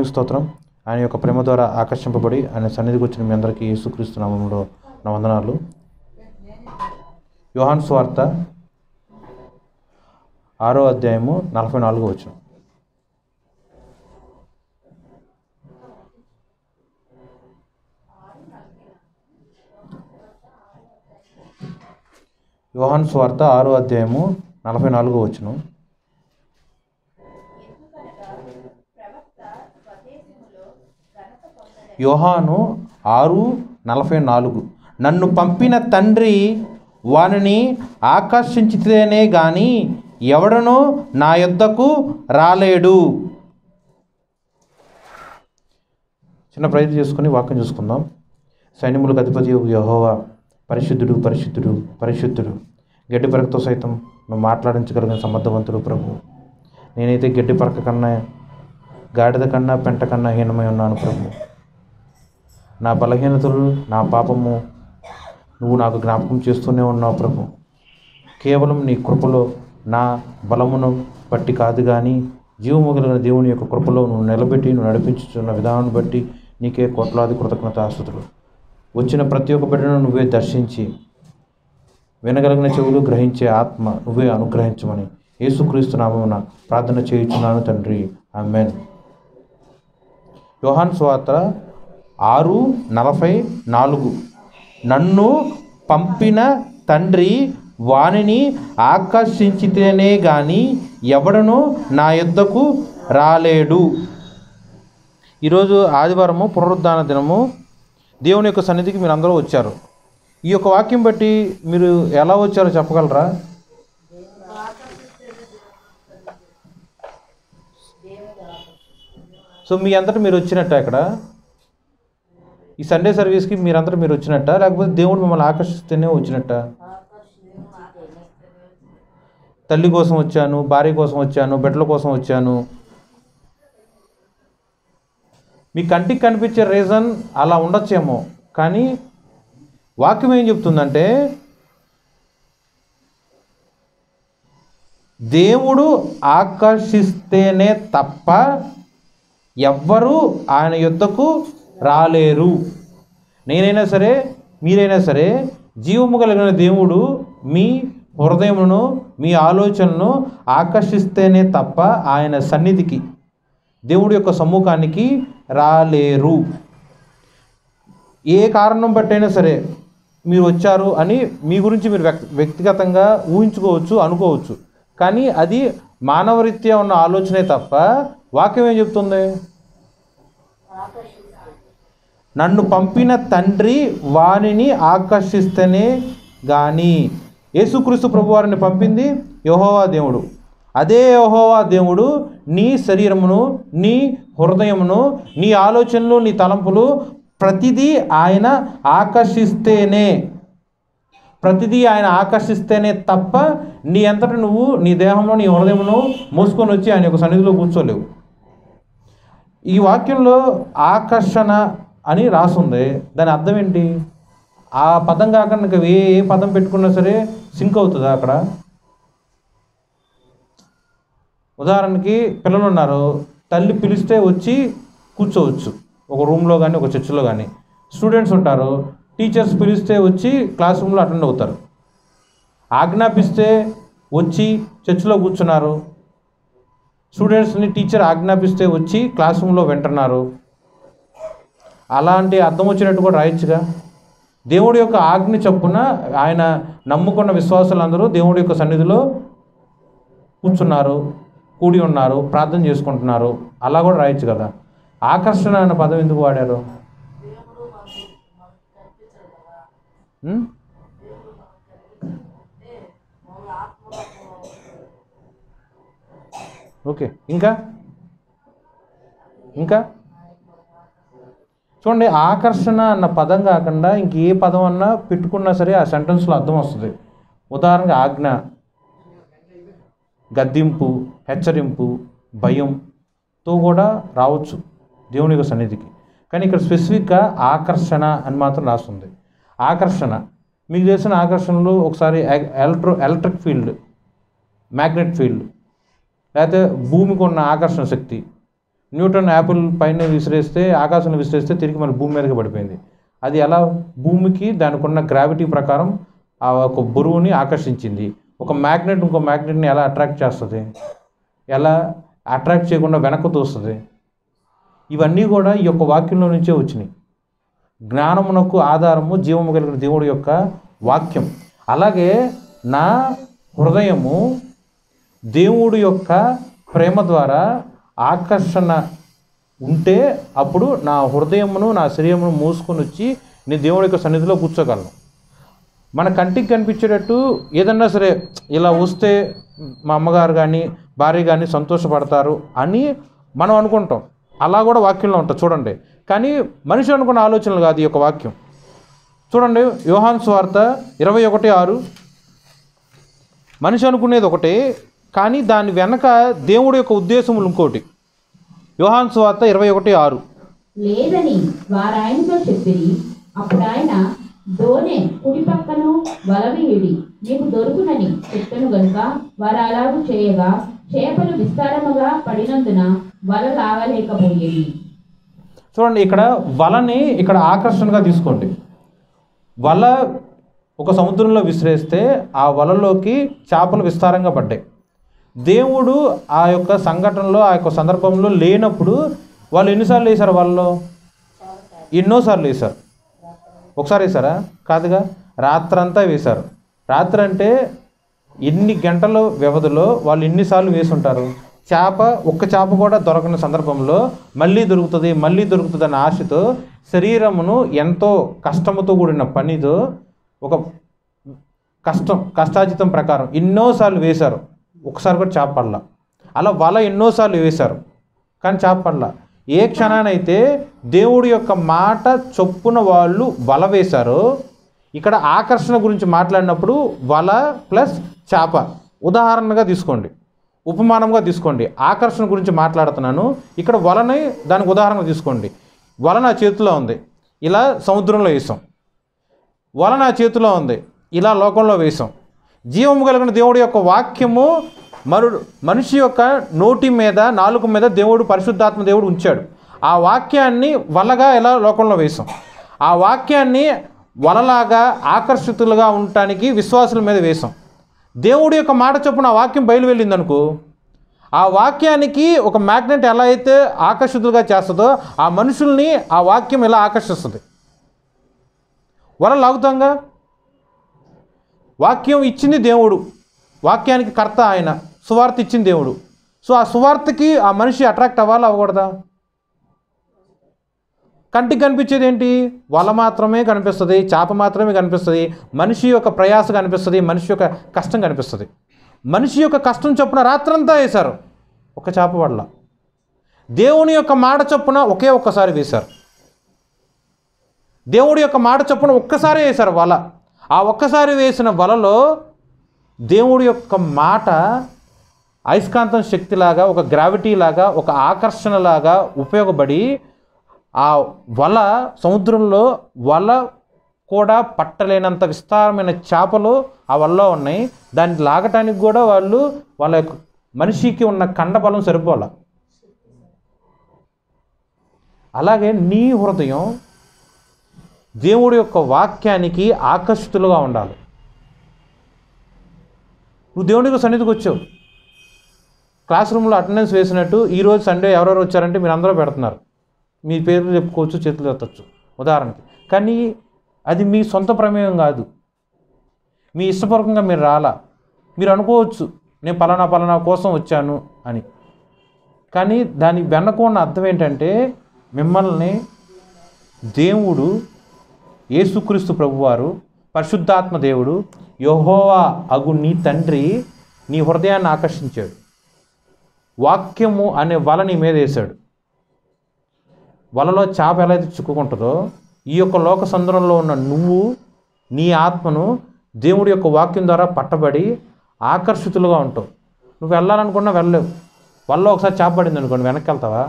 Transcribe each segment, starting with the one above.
స్తోత్రం. ఆయన యొక్క ప్రేమ ద్వారా ఆకర్షింపబడి ఆయన సన్నిధికి వచ్చిన మీ అందరికీ యేసుక్రీస్తు నామములో నా వందనాలు. యోహాను సువార్త 6వ అధ్యాయము 44వ వచనం. యోహాను సువార్త 6వ అధ్యాయము 44వ వచనం. యోహాను 6:44. నన్ను పంపిన తండ్రి వానిని ఆకర్షించితేనే గాని ఎవడనూ నా యొద్దకు రాలేడు. చిన్న ప్రయత్నం చేసుకుని వాక్యం చూసుకుందాం. సైన్యములకు అధిపతి యెహోవా పరిశుద్ధుడు పరిశుద్ధుడు పరిశుద్ధుడు. గడ్డి పరకతో సైతం నువ్వు మాట్లాడించగలిగిన సమర్థవంతుడు ప్రభు. నేనైతే గడ్డి పరక కన్నా గాడిద కన్నా పెంట కన్నా హీనమై ఉన్నాను ప్రభు. నా బలహీనతలు నా పాపము నువ్వు నాకు జ్ఞాపకం చేస్తూనే ఉన్నావు ప్రభు. కేవలం నీ కృపలో నా బలమును బట్టి కాదు కానీ జీవము కలిగిన దేవుని యొక్క కృపలో నువ్వు నిలబెట్టి నువ్వు నడిపించుతున్న విధానాన్ని బట్టి నీకే కోట్లాది కృతజ్ఞతాస్తుతులు. వచ్చిన ప్రతి ఒక్క బిడ్డను నువ్వే దర్శించి వినగలిగిన చెవులు గ్రహించే ఆత్మ నువ్వే అనుగ్రహించమని యేసుక్రీస్తు నామమున ప్రార్థన చేయుచున్నాను తండ్రి, ఆమేన్. యోహాను సువార్త 6:44. నన్ను పంపిన తండ్రి వానిని ఆకర్షించితేనే గాని ఎవడనూ నా యొద్దకు రాలేడు. ఈరోజు ఆదివారము పునరుద్ధాన దినము. దేవుని యొక్క సన్నిధికి మీరు అందరూ వచ్చారు. ఈ యొక్క వాక్యం బట్టి మీరు ఎలా వచ్చారో చెప్పగలరా? సో మీ అంతటా మీరు వచ్చినట్ట? ఇక్కడ ఈ సండే సర్వీస్కి మీరందరూ మీరు వచ్చినట్ట, లేకపోతే దేవుడు మిమ్మల్ని ఆకర్షిస్తేనే వచ్చినట్ట? తల్లి కోసం వచ్చాను, భార్య కోసం వచ్చాను, బిడ్డల కోసం వచ్చాను. మీ కంటికి కనిపించే రీజన్ అలా ఉండొచ్చేమో, కానీ వాక్యం ఏం చెప్తుందంటే దేవుడు ఆకర్షిస్తేనే తప్ప ఎవ్వరూ ఆయన యొద్దకు రాలేరు. నేనైనా సరే మీరైనా సరే జీవము కలిగిన దేవుడు మీ హృదయమును మీ ఆలోచనను ఆకర్షిస్తేనే తప్ప ఆయన సన్నిధికి దేవుడి యొక్క సమ్ముఖానికి రాలేరు. ఏ కారణం బట్టైనా సరే మీరు వచ్చారు అని మీ గురించి మీరు వ్యక్తిగతంగా ఊహించుకోవచ్చు, అనుకోవచ్చు, కానీ అది మానవరీత్యా ఉన్న ఆలోచనే తప్ప వాక్యం ఏం చెప్తుంది? నన్ను పంపిన తండ్రి వానిని ఆకర్షిస్తేనే గాని. యేసుక్రీస్తు ప్రభువారిని పంపింది యెహోవా దేవుడు. అదే యెహోవా దేవుడు నీ శరీరమును, నీ హృదయమును, నీ ఆలోచనలు, నీ తలంపులు ప్రతిదీ ఆయన ఆకర్షిస్తేనే తప్ప నీ అంతటా నువ్వు నీ దేహంలో నీ హృదయమును మోసుకొని వచ్చి ఆయన యొక్క సన్నిధిలో కూర్చోలేవు. ఈ వాక్యంలో ఆకర్షణ అని రాసుంది. దాని అర్థం ఏంటి? ఆ పదం కాకుండా ఏ పదం పెట్టుకున్నా సరే సింక్ అవుతుందా అక్కడ? ఉదాహరణకి పిల్లలు ఉన్నారు, తల్లి పిలిస్తే వచ్చి కూర్చోవచ్చు ఒక రూమ్లో కానీ ఒక చర్చిలో కానీ. స్టూడెంట్స్ ఉంటారు, టీచర్స్ పిలిస్తే వచ్చి క్లాస్ రూమ్లో అటెండ్ అవుతారు. ఆజ్ఞాపిస్తే వచ్చి చర్చిలో కూర్చున్నారు. స్టూడెంట్స్ని టీచర్ ఆజ్ఞాపిస్తే వచ్చి క్లాస్ రూమ్లో వింటున్నారు. అలాంటి అర్థం వచ్చినట్టు కూడా రాయొచ్చుగా. దేవుడి యొక్క ఆజ్ఞ చొప్పున ఆయన నమ్ముకున్న విశ్వాసులందరూ దేవుడి యొక్క సన్నిధిలో కూర్చున్నారు, కూడి ఉన్నారు, ప్రార్థన చేసుకుంటున్నారు. అలా కూడా రాయొచ్చు కదా. ఆకర్షణ అన్న పదం ఎందుకు వాడారు? ఓకే, ఇంకా చూడండి, ఆకర్షణ అన్న పదం కాకుండా ఇంకే పదం అన్నా పెట్టుకున్నా సరే ఆ సెంటెన్స్లో అర్థం వస్తుంది. ఉదాహరణగా ఆజ్ఞ, గద్దింపు, హెచ్చరింపు, భయంతో కూడా రావచ్చు దేవుని యొక్క సన్నిధికి. కానీ ఇక్కడ స్పెసిఫిక్గా ఆకర్షణ అని మాత్రం రాస్తుంది. ఆకర్షణ మీకు తెలిసిన ఆకర్షణలు ఒకసారి ఎలక్ట్రిక్ ఫీల్డ్, మ్యాగ్నెట్ ఫీల్డ్, లేకపోతే భూమికి ఉన్న ఆకర్షణ శక్తి, న్యూటన్ యాపిల్ పైన విసిరేస్తే, ఆకాశంలో విసిరేస్తే తిరిగి మన భూమి మీదకి పడిపోయింది. అది ఎలా భూమికి దానికి ఉన్న గ్రావిటీ ప్రకారం ఆ ఒక బరువుని ఆకర్షించింది. ఒక మ్యాగ్నెట్ ఇంకో మ్యాగ్నెట్ని ఎలా అట్రాక్ట్ చేస్తుంది, ఎలా అట్రాక్ట్ చేయకుండా వెనక్కు తోస్తుంది. ఇవన్నీ కూడా ఈ యొక్క వాక్యంలో నుంచే వచ్చినాయి. జ్ఞానమునకు ఆధారము జీవము కలిగిన దేవుడి యొక్క వాక్యం. అలాగే నా హృదయము దేవుడి యొక్క ప్రేమ ద్వారా ఆకర్షణ ఉంటే అప్పుడు నా హృదయమును నా శరీరమును మూసుకొని వచ్చి నేను దేవుడి యొక్క సన్నిధిలో కూర్చోగలను. మన కంటికి కనిపించేటట్టు ఏదన్నా సరే ఇలా వస్తే మా అమ్మగారు కానీ భార్య కానీ సంతోషపడతారు అని మనం అనుకుంటాం. అలా కూడా వాక్యంలో ఉంటుంది చూడండి. కానీ మనిషి అనుకున్న ఆలోచనలు కాదు ఈ యొక్క వాక్యం. చూడండి, యోహాను సువార్త 21:6. మనిషి అనుకునేది ఒకటే, కానీ దాని వెనక దేవుడి యొక్క ఉద్దేశములు ఇంకోటి. యోహాను సువార్త 21:6. లేదని వారు ఆయనతో చెప్పిరి. అప్పుడు ఆయన, దోనె కుడి పక్కను వలవేయుడి, నీకు దొరుకునని చెప్పెను గనుక వారు అలాగూ చేయగా చేపలు విస్తారముగా పడినందున వల లాగలేకపోయేది. చూడండి, ఇక్కడ వలని ఇక్కడ ఆకర్షణగా తీసుకోండి. వల ఒక సముద్రంలో విసిరేస్తే ఆ వలలోకి చేపలు విస్తారంగా పడ్డాయి. దేవుడు ఆ యొక్క సంఘటనలో ఆ యొక్క సందర్భంలో లేనప్పుడు వాళ్ళు ఎన్నిసార్లు వేశారు? వాళ్ళు ఎన్నోసార్లు వేశారు. ఒకసారి వేశారా? కాదుగా, రాత్రంతా వేశారు. రాత్రి అంటే ఎన్ని గంటల వ్యవధిలో వాళ్ళు ఎన్నిసార్లు వేసుంటారు? ఒక్క చేప కూడా దొరకని సందర్భంలో మళ్ళీ దొరుకుతుంది అన్న ఆశతో శరీరమును ఎంతో కష్టముతో కూడిన పనితో ఒక కష్టాజితం ప్రకారం ఎన్నోసార్లు వేశారు. ఒకసారి కూడా చేప పడలా. అలా వల ఎన్నోసార్లు వేశారు కానీ చేప పడలా. ఏ క్షణానైతే దేవుడి యొక్క మాట చొప్పున వాళ్ళు వల వేశారో, ఇక్కడ ఆకర్షణ గురించి మాట్లాడినప్పుడు వల ప్లస్ చేప ఉదాహరణగా తీసుకోండి, ఉపమానంగా తీసుకోండి. ఆకర్షణ గురించి మాట్లాడుతున్నాను, ఇక్కడ వలని దానికి ఉదాహరణగా తీసుకోండి. వల నా చేతిలో ఉంది, ఇలా సముద్రంలో వేసాం. వల నా చేతిలో ఉంది, ఇలా లోకంలో వేసాం. జీవము కలిగిన దేవుడి యొక్క వాక్యము మనిషి యొక్క నోటి మీద నాలుక మీద దేవుడు పరిశుద్ధాత్మ దేవుడు ఉంచాడు. ఆ వాక్యాన్ని వలగా ఎలా లోకంలో వేసాం. ఆ వాక్యాన్ని వలలాగా ఆకర్షితులుగా ఉండటానికి విశ్వాసుల మీద వేసాం. దేవుడి యొక్క మాట చొప్పున ఆ వాక్యం బయలు వెళ్ళింది అనుకో, ఆ వాక్యానికి ఒక మ్యాగ్నెట్ ఎలా అయితే ఆకర్షితులుగా చేస్తుందో ఆ మనుషుల్ని ఆ వాక్యం ఎలా ఆకర్షిస్తుంది. వల లాగుతాంగా. వాక్యం ఇచ్చింది దేవుడు, వాక్యానికి కర్త ఆయన, సువార్త ఇచ్చింది దేవుడు. సో ఆ సువార్తకి ఆ మనిషి అట్రాక్ట్ అవ్వాలా అవ్వకూడదా? కంటికి కనిపించేది ఏంటి? వల మాత్రమే కనిపిస్తుంది, చేప మాత్రమే కనిపిస్తుంది, మనిషి యొక్క ప్రయాస కనిపిస్తుంది, మనిషి యొక్క కష్టం కనిపిస్తుంది. మనిషి యొక్క కష్టం చొప్పున రాత్రంతా వేశారు, ఒక చేప పడల. దేవుని యొక్క మాట చొప్పున ఒక్కసారి వేశారు. దేవుడి యొక్క మాట చొప్పున ఒక్కసారి వేశారు వల. ఆ ఒక్కసారి వేసిన వలలో దేవుడి యొక్క మాట అయస్కాంతం శక్తిలాగా, ఒక గ్రావిటీ లాగా, ఒక ఆకర్షణలాగా ఉపయోగపడి ఆ వల సముద్రంలో వల కూడా పట్టలేనంత విస్తారమైన చేపలు ఆ వలలో ఉన్నాయి. దాన్ని లాగటానికి కూడా వాళ్ళ యొక్క మనిషికి ఉన్న కండబలం సరిపోలే. అలాగే నీ హృదయం దేవుడి యొక్క వాక్యానికి ఆకర్షితులుగా ఉండాలి. నువ్వు దేవుడి యొక్క సన్నిధికి వచ్చావు, క్లాస్ రూమ్లో అటెండెన్స్ వేసినట్టు ఈరోజు సండే ఎవరెవరు వచ్చారంటే మీరు అందరూ పెడుతున్నారు, మీ పేర్లు చెప్పుకోవచ్చు, చేతులు ఎత్తచ్చు ఉదాహరణకి. కానీ అది మీ సొంత ప్రమేయం కాదు, మీ ఇష్టపూర్వకంగా మీరు రాలా. మీరు అనుకోవచ్చు నేను పలానా కోసం వచ్చాను అని. కానీ దాని వెనక ఉన్న అర్థం ఏంటంటే మిమ్మల్ని దేవుడు యేసుక్రీస్తు ప్రభువారు పరిశుద్ధాత్మ దేవుడు యెహోవా అగు నీ తండ్రి నీ హృదయాన్ని ఆకర్షించాడు. వాక్యము అనే వల నీ మీద వేశాడు. వలలో చేప ఎలా అయితే చిక్కుకుంటుందో ఈ యొక్క లోక సంద్రంలో ఉన్న నువ్వు నీ ఆత్మను దేవుడి యొక్క వాక్యం ద్వారా పట్టబడి ఆకర్షితులుగా ఉంటావు. నువ్వు వెళ్ళాలనుకున్నా వెళ్ళలేవు. వల్ల ఒకసారి చేప పడింది అనుకోండి, వెనక్కి వెళ్తావా?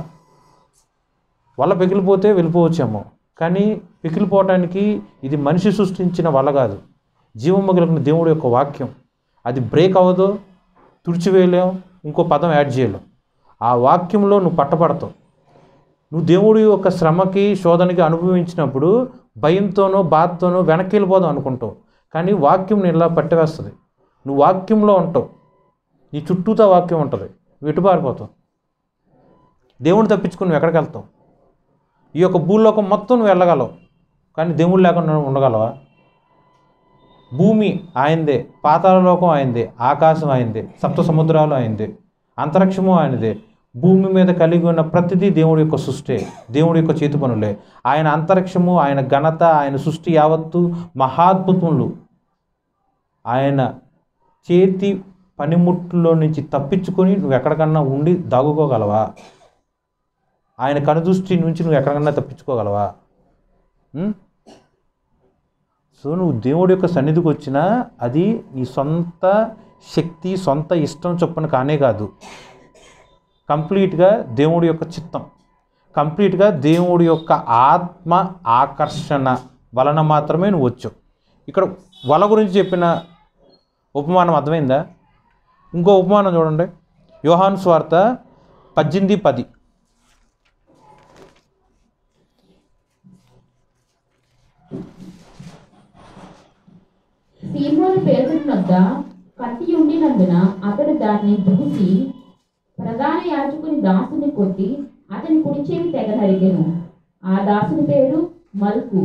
వల్ల పిగిలిపోతే వెళ్ళిపోవచ్చేమో, కానీ పిగిలిపోవటానికి ఇది మనిషి సృష్టించిన వల కాదు, జీవము కలిగిన దేవుడి యొక్క వాక్యం. అది బ్రేక్ అవ్వదు, తుడిచివేయలేం, ఇంకో పదం యాడ్ చేయలేం. ఆ వాక్యంలో నువ్వు పట్టబడతావు. నువ్వు దేవుడి యొక్క శ్రమకి శోధనకి అనుభవించినప్పుడు భయంతోనో బాధతోనో వెనక్కి వెళ్ళిపోదాం అనుకుంటావు. కానీ వాక్యం నేను ఇలా పట్టివేస్తుంది. నువ్వు వాక్యంలో ఉంటావు, నీ చుట్టూతో వాక్యం ఉంటుంది, నువ్వు ఎటు పారిపోతావు. దేవుని తప్పించుకుని నువ్వు ఎక్కడికి వెళ్తావు? ఈ యొక్క భూలోకం మొత్తం నువ్వు వెళ్ళగలవు, కానీ దేవుడు లేకుండా ఉండగలవా? భూమి ఆయనదే, పాతాళ లోకం ఆయనదే, ఆకాశం ఆయనదే, సప్త సముద్రాలు ఆయనదే, అంతరిక్షము ఆయనదే. భూమి మీద కలిగి ఉన్న ప్రతిదీ దేవుడి యొక్క సృష్టి, దేవుడి యొక్క చేతి పనులే. ఆయన అంతరిక్షము, ఆయన ఘనత, ఆయన సృష్టి యావత్తు మహాద్భుతములు. ఆయన చేతి పనిముట్లో నుంచి తప్పించుకొని నువ్వు ఎక్కడికన్నా ఉండి దాగుకోగలవా? ఆయన కనుదృష్టి నుంచి నువ్వు ఎక్కడికన్నా తప్పించుకోగలవా? సో నువ్వు దేవుడి యొక్క సన్నిధికి వచ్చినా అది నీ సొంత శక్తి, సొంత ఇష్టం చొప్పున కానే కాదు. కంప్లీట్గా దేవుడి యొక్క చిత్తం, కంప్లీట్గా దేవుడి యొక్క ఆత్మ ఆకర్షణ వలన మాత్రమే నువ్వు వచ్చావు. ఇక్కడ వల గురించి చెప్పిన ఉపమానం అర్థమైందా? ఇంకో ఉపమానం చూడండి, యోహాను సువార్త 18:10. సీమోను పేతురు వద్ద కత్తి ఉండినందున అతడు దాన్ని దూసి ప్రధాన యాజకుని దాసుని కొట్టి అతని కుడి చెవి తెగ నరిగెను. ఆ దాసుని పేరు మల్కు.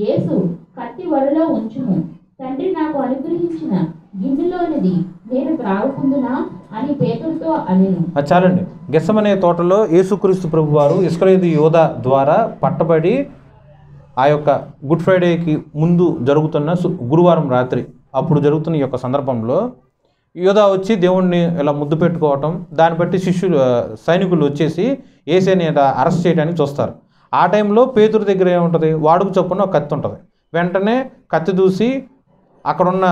యేసు, కత్తి వరలో ఉంచుము, తండ్రి నాకు అనుగ్రహించిన గిన్నెలోనిది నేను త్రాగుకుందునా అని పేతురుతో అనెను. చాలండి. గెత్సెమనే తోటలో యేసుక్రీస్తు ప్రభువారు ఇస్కరియోతు యోధ ద్వారా పట్టబడి ఆ యొక్క గుడ్ ఫ్రైడేకి ముందు జరుగుతున్న గురువారం రాత్రి అప్పుడు జరుగుతున్న ఈ యొక్క సందర్భంలో యోధ వచ్చి దేవుణ్ణి ఇలా ముద్దు పెట్టుకోవటం, దాన్ని బట్టి సైనికులు వచ్చేసి యేసుని అరెస్ట్ చేయడానికి చూస్తారు. ఆ టైంలో పేతురు దగ్గర ఏముంటుంది? వాడుకు చొప్పున ఒక కత్తి ఉంటుంది. వెంటనే కత్తి దూసి అక్కడున్న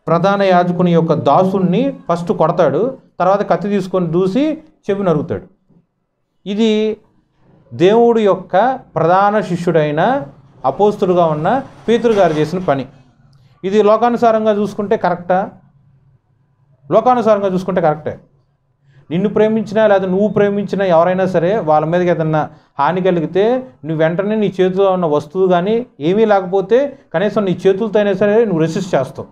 ప్రధాన యాజకుని యొక్క దాసుని ఫస్ట్ కొడతాడు, తర్వాత కత్తి తీసుకొని దూసి చెవి నరుగుతాడు. ఇది దేవుడి యొక్క ప్రధాన శిష్యుడైన అపోస్తులుగా ఉన్న పేతురు గారు చేసిన పని. ఇది లోకానుసారంగా చూసుకుంటే కరెక్టా? లోకానుసారంగా చూసుకుంటే కరెక్టే. నిన్ను ప్రేమించినా లేదా నువ్వు ప్రేమించినా ఎవరైనా సరే వాళ్ళ మీదకి ఏదన్నా హాని కలిగితే నువ్వు వెంటనే నీ చేతిలో ఉన్న వస్తువు కానీ ఏమీ లేకపోతే కనీసం నీ చేతులతో అయినా సరే నువ్వు రెసిస్ట్ చేస్తావు.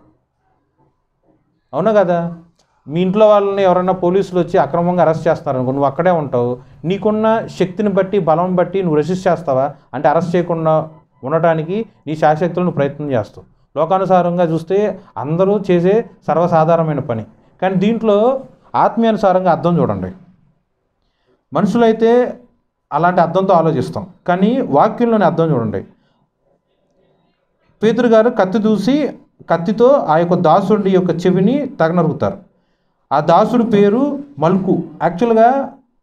అవునా కదా? మీ ఇంట్లో వాళ్ళని ఎవరైనా పోలీసులు వచ్చి అక్రమంగా అరెస్ట్ చేస్తారనుకో, నువ్వు అక్కడే ఉంటావు. నీకున్న శక్తిని బట్టి, బలం బట్టి నువ్వు రెసిస్ట్ చేస్తావా? అంటే అరెస్ట్ చేయకుండా ఉండటానికి నీ శాశక్తులు నువ్వు ప్రయత్నం చేస్తావు. లోకానుసారంగా చూస్తే అందరూ చేసే సర్వసాధారణమైన పని. కానీ దీంట్లో ఆత్మీయానుసారంగా అర్థం చూడండి. మనుషులైతే అలాంటి అర్థంతో ఆలోచిస్తాం, కానీ వాక్యంలోని అర్థం చూడండి. పేతురు గారు కత్తి దూసి కత్తితో ఆ యొక్క దాసుడి యొక్క చెవిని తగనరుగుతారు. ఆ దాసుడి పేరు మల్కు. యాక్చువల్గా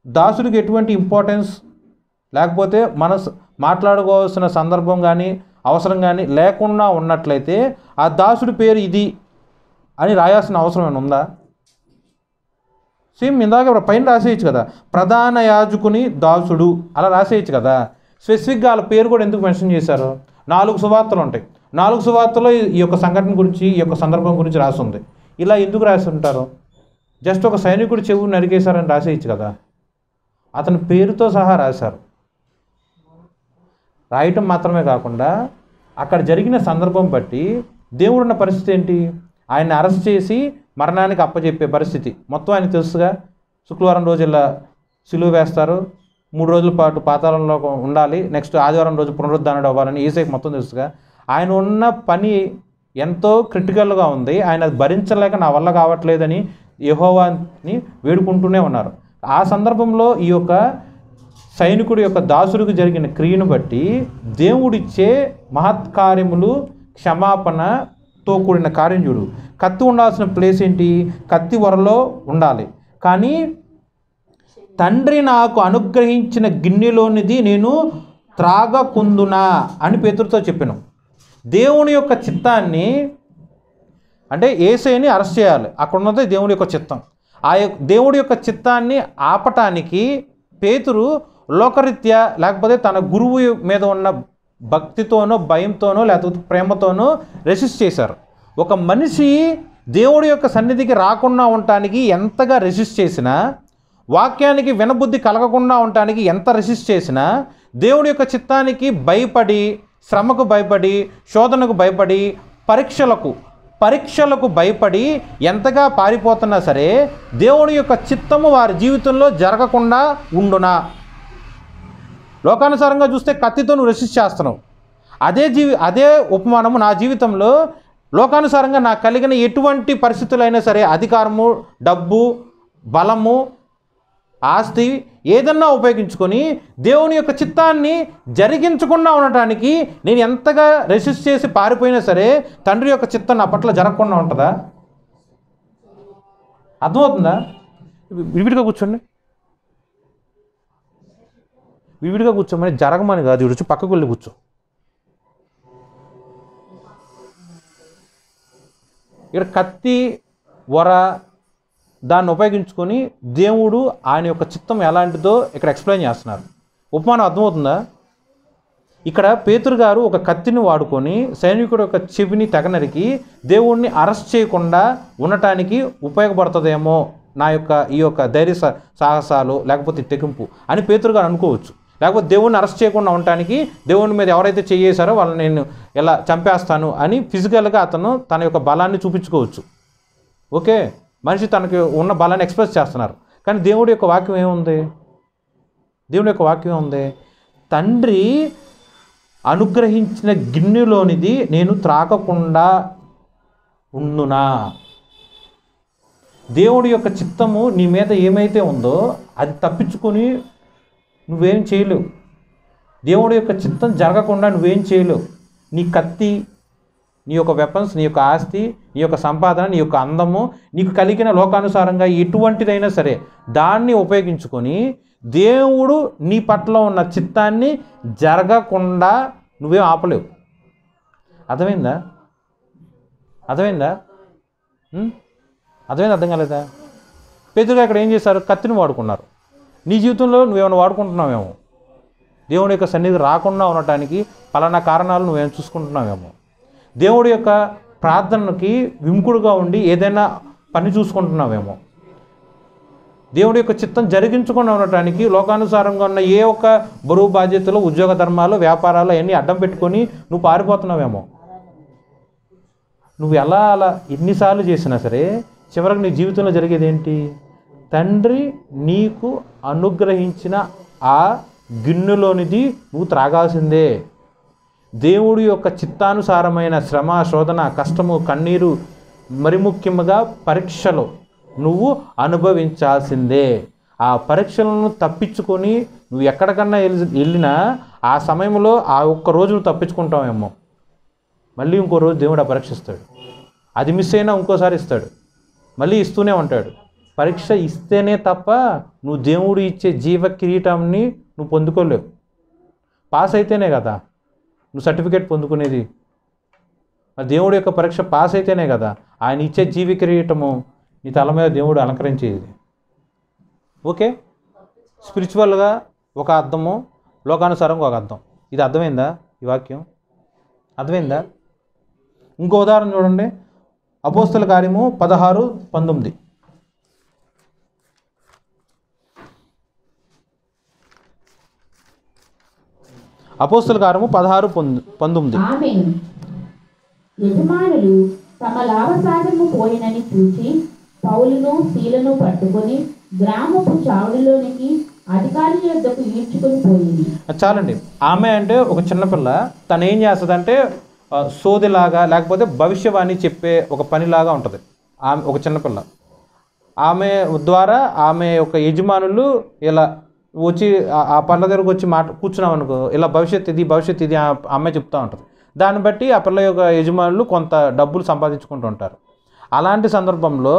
దాసుడికి ఎటువంటి ఇంపార్టెన్స్ లేకపోతే మాట్లాడుకోవాల్సిన సందర్భం కానీ అవసరం కానీ లేకుండా ఉన్నట్లయితే ఆ దాసుడి పేరు ఇది అని రాయాల్సిన అవసరం ఏమైనా ఉందా? సేమ్ ఇందాక పైన రాసేయచ్చు కదా, ప్రధాన యాజకుని దాసుడు అలా రాసేయచ్చు కదా. స్పెసిఫిక్గా వాళ్ళ పేరు కూడా ఎందుకు మెన్షన్ చేశారు? 4 సువార్తలు ఉంటాయి. 4 సువార్తలో ఈ యొక్క సంఘటన గురించి, ఈ యొక్క సందర్భం గురించి రాసి ఉంది. ఇలా ఎందుకు రాసి ఉంటారు? జస్ట్ ఒక సైనికుడు చెవు నరికేశారని రాసేయచ్చు కదా. అతని పేరుతో సహా రాశారు. రాయటం మాత్రమే కాకుండా అక్కడ జరిగిన సందర్భం బట్టి దేవుడున్న పరిస్థితి ఏంటి? ఆయన్ని అరెస్ట్ చేసి మరణానికి అప్పచెప్పే పరిస్థితి మొత్తం ఆయన తెలుసుగా. శుక్రవారం రోజు ఇలా సిలువ వేస్తారు, 3 రోజుల పాటు పాతాళంలో ఉండాలి, నెక్స్ట్ ఆదివారం రోజు పునరుద్ధానుడు అవ్వాలని యేసుకి మొత్తం తెలుసుగా. ఆయన ఉన్న పని ఎంతో క్రిటికల్గా ఉంది. ఆయన అది భరించలేక నా వల్ల కావట్లేదని యెహోవాని వేడుకుంటూనే ఉన్నారు. ఆ సందర్భంలో ఈ యొక్క సైనికుడి యొక్క దాసుడికి జరిగిన క్రియను బట్టి దేవుడిచ్చే మహత్కార్యములు, క్షమాపణతో కూడిన కార్యం చూడు. కత్తి ఉండాల్సిన ప్లేస్ ఏంటి? కత్తి వరలో ఉండాలి. కానీ తండ్రి నాకు అనుగ్రహించిన గిన్నెలోనిది నేను త్రాగకుందునా అని పేతురుతో చెప్పాను. దేవుని యొక్క చిత్తాన్ని, అంటే యేసుని అరెస్ట్ చేయాలి, అక్కడ ఉన్నది దేవుడి యొక్క చిత్తం. ఆ దేవుడి యొక్క చిత్తాన్ని ఆపటానికి పేతురు లోకరీత్యా లేకపోతే తన గురువు మీద ఉన్న భక్తితోనో భయంతోనో లేకపోతే ప్రేమతోనో రెసిస్ట్ చేశారు. ఒక మనిషి దేవుడి యొక్క సన్నిధికి రాకుండా ఉండటానికి ఎంతగా రెసిస్ట్ చేసినా వాక్యానికి వినబుద్ధి కలగకుండా ఉండటానికి ఎంత రెసిస్ట్ చేసినా దేవుడి యొక్క చిత్తానికి భయపడి, శ్రమకు భయపడి, శోధనకు భయపడి, పరీక్షలకు భయపడి ఎంతగా పారిపోతున్నా సరే దేవుడి యొక్క చిత్తము వారి జీవితంలో జరగకుండా ఉండునా. లోకానుసారంగా చూస్తే కత్తితో నువ్వు రెసిస్ట్ చేస్తున్నావు. అదే ఉపమానము నా జీవితంలో లోకానుసారంగా నాకు కలిగిన ఎటువంటి పరిస్థితులైనా సరే, అధికారము, డబ్బు, బలము, ఆస్తి ఏదన్నా ఉపయోగించుకొని దేవుని యొక్క చిత్తాన్ని జరిగించకుండా ఉండటానికి నేను ఎంతగా రెసిస్ట్ చేసి పారిపోయినా సరే తండ్రి యొక్క చిత్తం నా పట్ల జరగకుండా ఉంటుందా? అర్థమవుతుందా? విడివిడిగా కూర్చోండి. విడివిడిగా కూర్చోమని జరగమని కాదు, వచ్చి పక్కకు వెళ్ళి కూర్చో. ఇక్కడ కత్తి, వర దాన్ని ఉపయోగించుకొని దేవుడు ఆయన యొక్క చిత్తం ఎలాంటిదో ఇక్కడ ఎక్స్ప్లెయిన్ చేస్తున్నారు. ఉపమానం అర్థమవుతుందా? ఇక్కడ పేతురు గారు ఒక కత్తిని వాడుకొని సైనికుడు యొక్క చెవిని తెగనరికి దేవుణ్ణి అరెస్ట్ చేయకుండా ఉండటానికి ఉపయోగపడుతుందేమో ఈ యొక్క ధైర్య సాహసాలు లేకపోతే తెగింపు అని పేతురు గారు అనుకోవచ్చు. లేకపోతే దేవుణ్ణి అరెస్ట్ చేయకుండా ఉండటానికి దేవుని మీద ఎవరైతే చేయేశారో వాళ్ళని నేను ఎలా చంపేస్తాను అని ఫిజికల్గా అతను తన యొక్క బలాన్ని చూపించుకోవచ్చు. ఓకే, మనిషి తనకి ఉన్న బలాన్ని ఎక్స్ప్రెస్ చేస్తున్నారు. కానీ దేవుడి యొక్క వాక్యం ఏముంది? దేవుడి యొక్క వాక్యం ఏముంది? తండ్రి అనుగ్రహించిన గిన్నెలోనిది నేను త్రాగకుండా ఉండునా. దేవుడి యొక్క చిత్తము నీ మీద ఏమైతే ఉందో అది తప్పించుకొని నువ్వేం చేయలేవు. దేవుడి యొక్క చిత్తం జరగకుండా నువ్వేం చేయలేవు. నీ కత్తి, నీ యొక్క వెపన్స్, నీ యొక్క ఆస్తి, నీ యొక్క సంపాదన, నీ యొక్క అందము, నీకు కలిగిన లోకానుసారంగా ఎటువంటిదైనా సరే దాన్ని ఉపయోగించుకొని దేవుడు నీ పట్ల ఉన్న చిత్తాన్ని జరగకుండా నువ్వేం ఆపలేవు. అర్థమైందా? అర్థమైందా? అర్థం కాలేదా? పేతురుగా ఇక్కడ ఏం చేశారు? కత్తిని వాడుకున్నారు. నీ జీవితంలో నువ్వేమైనా వాడుకుంటున్నావేమో. దేవుడి యొక్క సన్నిధి రాకుండా ఉండటానికి పలానా కారణాలు నువ్వేం చూసుకుంటున్నావేమో. దేవుడి యొక్క ప్రార్థనకి విముఖుడుగా ఉండి ఏదైనా పని చూసుకుంటున్నావేమో. దేవుడి యొక్క చిత్తం జరిగించకుండా ఉండటానికి లోకానుసారంగా ఉన్న ఏ ఒక్క బరువు బాధ్యతలు, ఉద్యోగ ధర్మాలు, వ్యాపారాలు అవన్నీ అడ్డం పెట్టుకొని నువ్వు పారిపోతున్నావేమో. నువ్వు అలా ఎన్నిసార్లు చేసినా సరే చివరికి నీ జీవితంలో జరిగేది ఏంటి? తండ్రి నీకు అనుగ్రహించిన ఆ గిన్నెలోనిది నువ్వు త్రాగాల్సిందే. దేవుడి యొక్క చిత్తానుసారమైన శ్రమ, శోధన, కష్టము, కన్నీరు, మరి ముఖ్యంగా పరీక్షలు నువ్వు అనుభవించాల్సిందే. ఆ పరీక్షలను తప్పించుకొని నువ్వు ఎక్కడికన్నా వెళ్ళినా ఆ సమయంలో ఆ ఒక్క రోజు నువ్వు తప్పించుకుంటావేమో. మళ్ళీ ఇంకో రోజు దేవుడు ఆ పరీక్షిస్తాడు. అది మిస్ అయినా ఇంకోసారి ఇస్తాడు, మళ్ళీ ఇస్తూనే ఉంటాడు. పరీక్ష ఇస్తేనే తప్ప నువ్వు దేవుడు ఇచ్చే జీవ కిరీటాన్ని నువ్వు పొందుకోలేవు. పాస్ అయితేనే కదా నువ్వు సర్టిఫికేట్ పొందుకునేది. మరి దేవుడి యొక్క పరీక్ష పాస్ అయితేనే కదా ఆయన ఇచ్చే జీవ కిరీటము నీ తల మీద దేవుడు అలంకరించేది. ఓకే, స్పిరిచువల్గా ఒక అర్థము, లోకానుసారంగా ఒక అర్థం. ఇది అర్థమైందా? ఈ వాక్యం అర్థమైందా? ఇంకో ఉదాహరణ చూడండి. అపోస్తల కార్యము 16:19. అపోస్తల కార్యము 16:19. యజమానులు తమ లాభసాధము పోయినని చూచి పౌలును శీలను పట్టుకొని గ్రామపు చావుడిలోనికి అధికారి యొద్దకు ఈడ్చుకొని పోయింది. చాలండి. ఆమె అంటే ఒక చిన్నపిల్ల. తను ఏం చేస్తుందంటే సోదిలాగా లేకపోతే భవిష్యవాణి చెప్పే ఒక పనిలాగా ఉంటుంది. ఆమె ఒక చిన్నపిల్ల. ఆమె ద్వారా ఆమె యొక్క యజమానులు ఇలా వచ్చి ఆ పళ్ళ దగ్గరకు వచ్చి కూర్చున్నాం అనుకో, ఇలా భవిష్యత్ ఇది ఆ అమ్మాయి చెప్తూ ఉంటుంది. దాన్ని బట్టి ఆ పిల్ల యొక్క యజమానులు కొంత డబ్బులు సంపాదించుకుంటూ ఉంటారు. అలాంటి సందర్భంలో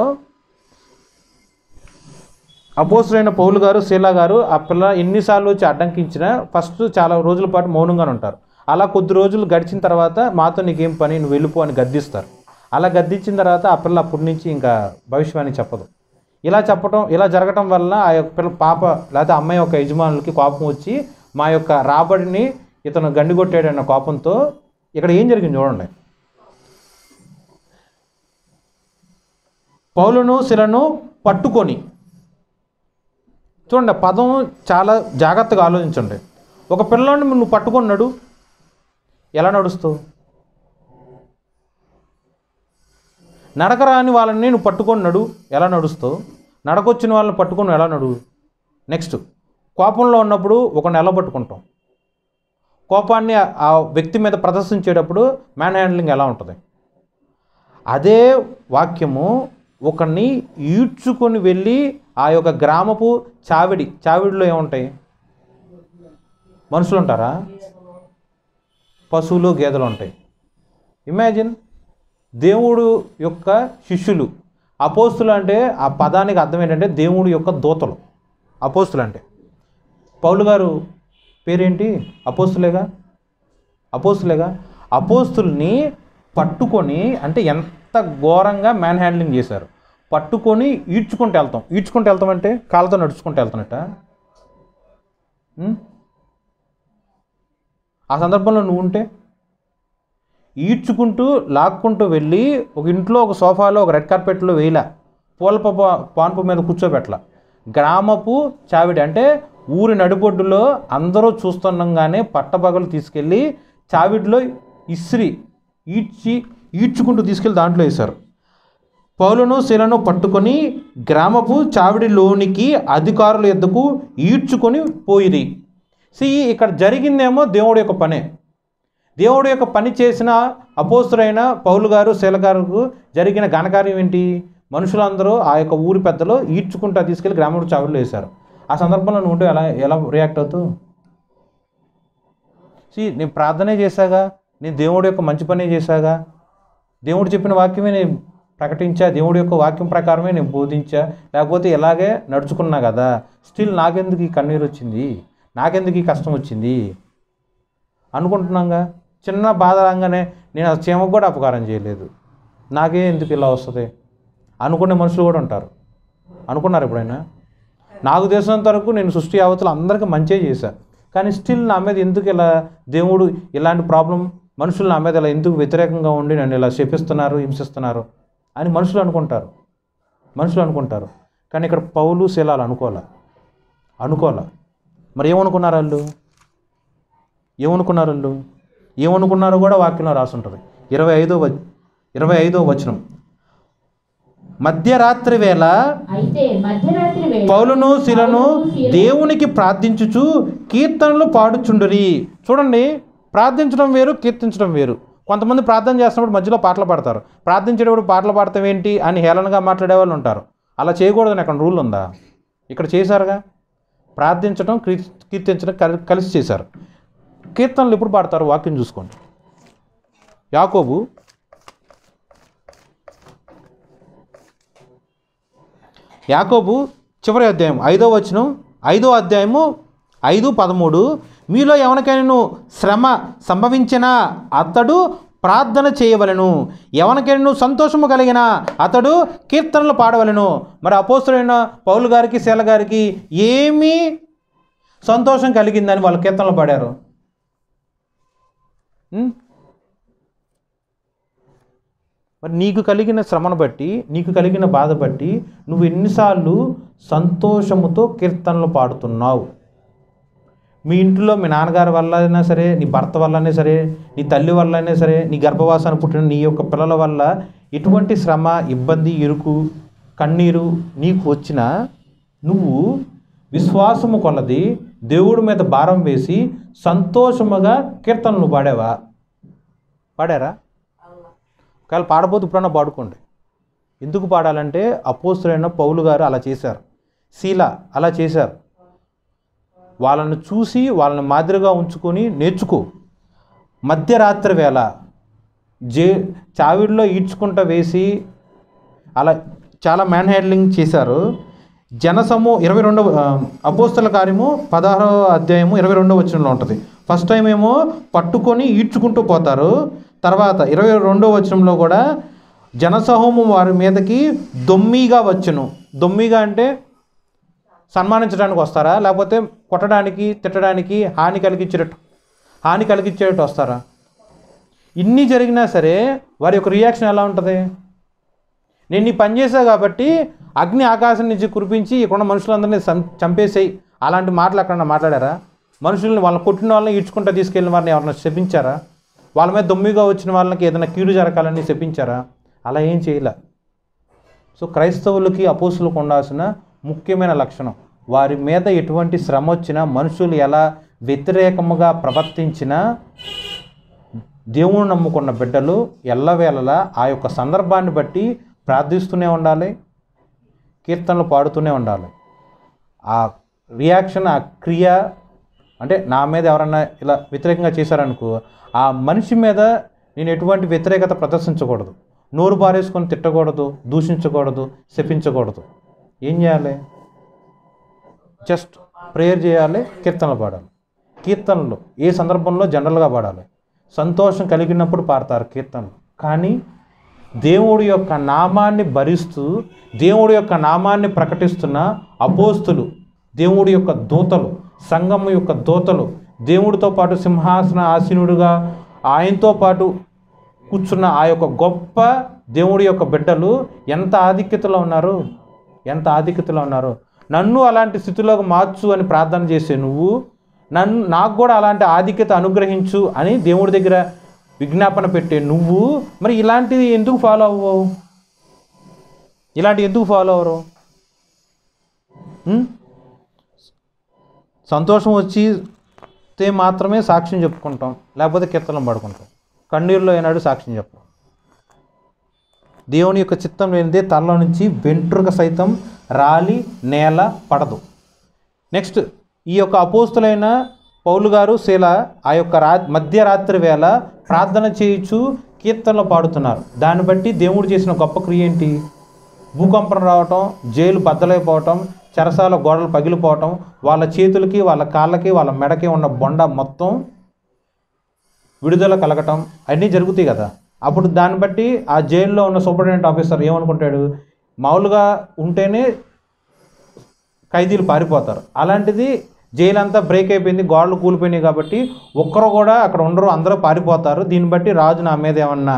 అపోస్తలుడైన పౌలు గారు, శీలా గారు ఆ పిల్ల ఎన్నిసార్లు వచ్చి అడ్డంకించినా ఫస్ట్ చాలా రోజుల పాటు మౌనంగానే ఉంటారు. అలా కొద్ది రోజులు గడిచిన తర్వాత మాతో నీకేం పని, నువ్వు వెళ్ళిపో అని గద్దిస్తారు. అలా గద్దించిన తర్వాత ఆ పిల్ల అప్పటి నుంచి ఇంకా భవిష్యవాణి చెప్పదు. ఇలా జరగటం వల్ల ఆ యొక్క పిల్ల పాప లేకపోతే అమ్మాయి యొక్క యజమానులకి కోపం వచ్చి మా యొక్క రాబడిని ఇతను గండిగొట్టాడన్న కోపంతో ఇక్కడ ఏం జరిగింది చూడండి. పౌలును శీలను పట్టుకొని చూడండి, ఆ పదం చాలా జాగ్రత్తగా ఆలోచించండి. ఒక పిల్లాడిని నువ్వు పట్టుకున్నాడు, ఎలా నడుస్తావు? నడకరాని వాళ్ళని నువ్వు పట్టుకున్నాడు, ఎలా నడుస్తావు? నడకొచ్చిన వాళ్ళని పట్టుకొని ఎలా నడువు? నెక్స్ట్, కోపంలో ఉన్నప్పుడు ఒక నెల పట్టుకుంటాం. కోపాన్ని ఆ వ్యక్తి మీద ప్రదర్శించేటప్పుడు మ్యాన్ హ్యాండ్లింగ్ ఎలా ఉంటుంది? అదే వాక్యము ఒకరిని ఈడ్చుకొని వెళ్ళి ఆ యొక్క గ్రామపు చావిడిలో ఏముంటాయి? మనుషులు ఉంటారా? పశువులు, గేదెలు ఉంటాయి. ఇమాజిన్, దేవుడు యొక్క శిష్యులు. అపోస్తులు అంటే ఆ పదానికి అర్థం ఏంటంటే దేవుడి యొక్క దూతలు. అపోస్తులు అంటే పౌలు గారు పేరేంటి? అపోస్తులేగా. అపోస్తుల్ని పట్టుకొని, అంటే ఎంత ఘోరంగా మ్యాన్ హ్యాండ్లింగ్ చేశారు. పట్టుకొని ఈడ్చుకుంటూ వెళ్తాం అంటే కాళ్ళతో నడుచుకుంటూ వెళ్తానట. ఆ సందర్భంలో నువ్వు ఉంటే ఈడ్చుకుంటూ లాక్కుంటూ వెళ్ళి ఒక ఇంట్లో ఒక సోఫాలో ఒక రెడ్ కార్పెట్లో వేయలా, పూల పాన్పు మీద కూర్చోబెట్టలా. గ్రామపు చావిడి అంటే ఊరి నడిబొడ్డులో అందరూ చూస్తుండగానే పట్టపగలు తీసుకెళ్ళి చావిడిలో ఈడ్చుకుంటూ తీసుకెళ్ళి దాంట్లో వేశారు. పౌలును శీలను పట్టుకొని గ్రామపు చావిడిలోనికి అధికారుల యొద్దకు ఈడ్చుకొని పోయిరి. ఇక్కడ జరిగిందేమో దేవుడి యొక్క పనే. దేవుడి యొక్క పని చేసిన అపోస్తులైన పౌలు గారు, శీల గారు జరిగిన ఘనకార్యం ఏంటి? మనుషులందరూ ఆ యొక్క ఊరి పెద్దలు ఈడ్చుకుంటూ తీసుకెళ్ళి గ్రామపు చావిడిలో వేశారు. ఆ సందర్భంలో నువ్వు ఉంటే ఎలా రియాక్ట్ అవుతావు? నేను ప్రార్థనే చేశాగా, నేను దేవుడి యొక్క మంచి పనే చేశాగా, దేవుడు చెప్పిన వాక్యమే నేను ప్రకటించా, దేవుడి యొక్క వాక్యం ప్రకారమే నేను బోధించా, లేకపోతే ఇలాగే నడుచుకున్నా కదా, స్టిల్ నాకెందుకు ఈ కన్నీరు వచ్చింది, నాకెందుకు ఈ కష్టం వచ్చింది అనుకుంటున్నాగా. చిన్న బాధ రాగానే నేను ఆ చీమకు కూడా అపకారం చేయలేదు, నాకే ఎందుకు ఇలా వస్తుంది అనుకునే మనుషులు కూడా ఉంటారు. అనుకున్నారు ఎప్పుడైనా? నాకు తెలిసినంత వరకు నేను సృష్టి యావత్తులు అందరికీ మంచిగా చేశాను, కానీ స్టిల్ నా మీద ఎందుకు ఇలా దేవుడు ఇలాంటి ప్రాబ్లం, మనుషులు నా మీద ఇలా ఎందుకు వ్యతిరేకంగా ఉండి నన్ను ఇలా శపిస్తున్నారు, హింసిస్తున్నారు అని మనుషులు అనుకుంటారు. కానీ ఇక్కడ పౌలు శీలాలు అనుకోలే. మరి ఏమనుకున్నారో కూడా వాక్యంలో రాసి ఉంటుంది. 25వ వచనం. మధ్యరాత్రి వేళ పౌలును శీలను దేవునికి ప్రార్థించుచు కీర్తనలు పాడుచుండురి. చూడండి, ప్రార్థించడం వేరు, కీర్తించడం వేరు. కొంతమంది ప్రార్థన చేస్తున్నప్పుడు మధ్యలో పాటలు పాడతారు. ప్రార్థించేటప్పుడు పాటలు పాడతాం ఏంటి అని హేళనగా మాట్లాడే వాళ్ళు ఉంటారు. అలా చేయకూడదని అక్కడ రూల్ ఉందా? ఇక్కడ చేశారుగా. ప్రార్థించడం, కీర్తించడం కలిసి చేశారు. కీర్తనలు ఎప్పుడు పాడతారు? వాక్యం చూసుకోండి. యాకోబు చివరి అధ్యాయం 5వ వచనం, 5వ అధ్యాయము 5:13. మీలో ఎవరికైనా శ్రమ సంభవించినా అతడు ప్రార్థన చేయవలెను, ఎవరికైనా సంతోషము కలిగిన అతడు కీర్తనలు పాడవలెను. మరి అపోస్తులైన పౌలు గారికి, శీల గారికి ఏమీ సంతోషం కలిగిందని వాళ్ళు కీర్తనలు పాడారు? మరి నీకు కలిగిన శ్రమను బట్టి, నీకు కలిగిన బాధ బట్టి నువ్వు ఎన్నిసార్లు సంతోషముతో కీర్తనలు పాడుతున్నావు? మీ ఇంట్లో మీ నాన్నగారి వల్ల అయినా సరే, నీ భర్త వల్ల అయినా సరే, నీ తల్లి వల్ల అయినా సరే, నీ గర్భవాసాన్ని పుట్టిన నీ యొక్క పిల్లల వల్ల ఎటువంటి శ్రమ, ఇబ్బంది, ఇరుకు, కన్నీరు నీకు వచ్చినా నువ్వు విశ్వాసము కొలది దేవుడి మీద భారం వేసి సంతోషముగా కీర్తనలు పాడారా? ఒకవేళ పాడబోతు ఇప్పుడన్నా పాడుకోండి. ఎందుకు పాడాలంటే అపోస్తులైన పౌలు గారు అలా చేశారు, శీల అలా చేశారు. వాళ్ళని చూసి వాళ్ళని మాదిరిగా ఉంచుకొని నేర్చుకో. మధ్యరాత్రి వేళ చావిడిలో ఈడ్చుకుంటూ వేసి అలా చాలా మ్యాన్ హ్యాండ్లింగ్ చేశారు. జనసమూహం 22వ అపోస్తల కార్యము 16వ అధ్యాయము 22వ వచనంలో ఉంటుంది. ఫస్ట్ టైం ఏమో పట్టుకొని ఈడ్చుకుంటూ పోతారు. తర్వాత 22వ వచనంలో కూడా జనసమూహం వారి మీదకి దొమ్మిగా వచ్చును. దొమ్మిగా అంటే సన్మానించడానికి వస్తారా, లేకపోతే కొట్టడానికి, తిట్టడానికి, హాని కలిగించేటట్టు వస్తారా? ఇన్ని జరిగినా సరే వారి యొక్క రియాక్షన్ ఎలా ఉంటుంది? నేను నీ పని చేశా కాబట్టి అగ్ని ఆకాశం నుంచి కురిపించి ఇక్కడున్న మనుషులందరినీ చంపేసేయి అలాంటి మాటలు ఎక్కడన్నా మాట్లాడారా? మనుషుల్ని వాళ్ళని కొట్టిన వాళ్ళని ఈడ్చుకుంటూ తీసుకెళ్ళిన వారిని ఎవరైనా శపించారా? వాళ్ళ మీద దొమ్మిగా వచ్చిన వాళ్ళకి ఏదైనా కీడు జరగాలని శపించారా? అలా ఏం చేయలే. సో క్రైస్తవులకి అపోస్తులకు ఉండాల్సిన ముఖ్యమైన లక్షణం, వారి మీద ఎటువంటి శ్రమ వచ్చినా, మనుషులు ఎలా వ్యతిరేకముగా ప్రవర్తించినా దేవుని నమ్ముకున్న బిడ్డలు ఎల్లవేళలా ఆ యొక్క సందర్భాన్ని బట్టి ప్రార్థిస్తూనే ఉండాలి, కీర్తనలు పాడుతూనే ఉండాలి. ఆ రియాక్షన్, ఆ క్రియ అంటే నా మీద ఎవరన్నా ఇలా వ్యతిరేకంగా చేశారనుకో, ఆ మనిషి మీద నేను ఎటువంటి వ్యతిరేకత ప్రదర్శించకూడదు, నోరు బారేసుకొని తిట్టకూడదు, దూషించకూడదు, శపించకూడదు. ఏం చేయాలి? జస్ట్ ప్రేయర్ చేయాలి, కీర్తనలు పాడాలి. కీర్తనలు ఏ సందర్భంలో జనరల్గా పాడాలి? సంతోషం కలిగినప్పుడు పాడతారు కీర్తనలు. కానీ దేవుడి యొక్క నామాన్ని భరిస్తూ దేవుడి యొక్క నామాన్ని ప్రకటిస్తున్న అపోస్తులు, దేవుడి యొక్క దూతలు, సంఘము యొక్క దూతలు, దేవుడితో పాటు సింహాసన ఆసీనుడుగా ఆయనతో పాటు కూర్చున్న ఆ యొక్క గొప్ప దేవుడి యొక్క బిడ్డలు ఎంత ఆధిక్యతలో ఉన్నారు, ఎంత ఆధిక్యతలో ఉన్నారు. నన్ను అలాంటి స్థితిలోకి మార్చు అని ప్రార్థన చేసే నువ్వు, నాకు కూడా అలాంటి ఆధిక్యత అనుగ్రహించు అని దేవుడి దగ్గర విజ్ఞాపన పెట్టే నువ్వు, మరి ఇలాంటిది ఎందుకు ఫాలో అవ్వవు? ఇలాంటివి ఎందుకు ఫాలో అవ్వరు? సంతోషం వచ్చితే మాత్రమే సాక్ష్యం చెప్పుకుంటాం, లేకపోతే కీర్తనం పడుకుంటాం. కన్నీరులో ఏనాడు సాక్ష్యం చెప్పం. దేవుని యొక్క చిత్తం లేనిదే తనలో నుంచి వెంట్రుక సైతం రాలి నేల పడదు. నెక్స్ట్, ఈ యొక్క అపోస్తులైన పౌలు గారు, శీల ఆ యొక్క మధ్యరాత్రి వేళ ప్రార్థన చేయించు కీర్తనలు పాడుతున్నారు. దాన్ని బట్టి దేవుడు చేసిన గొప్ప క్రియ ఏంటి? భూకంపం రావటం, జైలు బద్దలైపోవటం, చెరసాల గోడలు పగిలిపోవటం, వాళ్ళ చేతులకి, వాళ్ళ కాళ్ళకి, వాళ్ళ మెడకి ఉన్న బొండ మొత్తం విడుదల కలగటం అన్నీ జరుగుతాయి కదా. అప్పుడు దాన్ని బట్టి ఆ జైల్లో ఉన్న సూపరింటెండెంట్ ఆఫీసర్ ఏమనుకుంటాడు? మామూలుగా ఉంటేనే ఖైదీలు పారిపోతారు, అలాంటిది జైలు అంతా బ్రేక్ అయిపోయింది, గోడలు కూలిపోయినాయి కాబట్టి ఒక్కరు కూడా అక్కడ ఉండరు, అందరూ పారిపోతారు. దీన్ని బట్టి రాజు నా మీద ఏమన్నా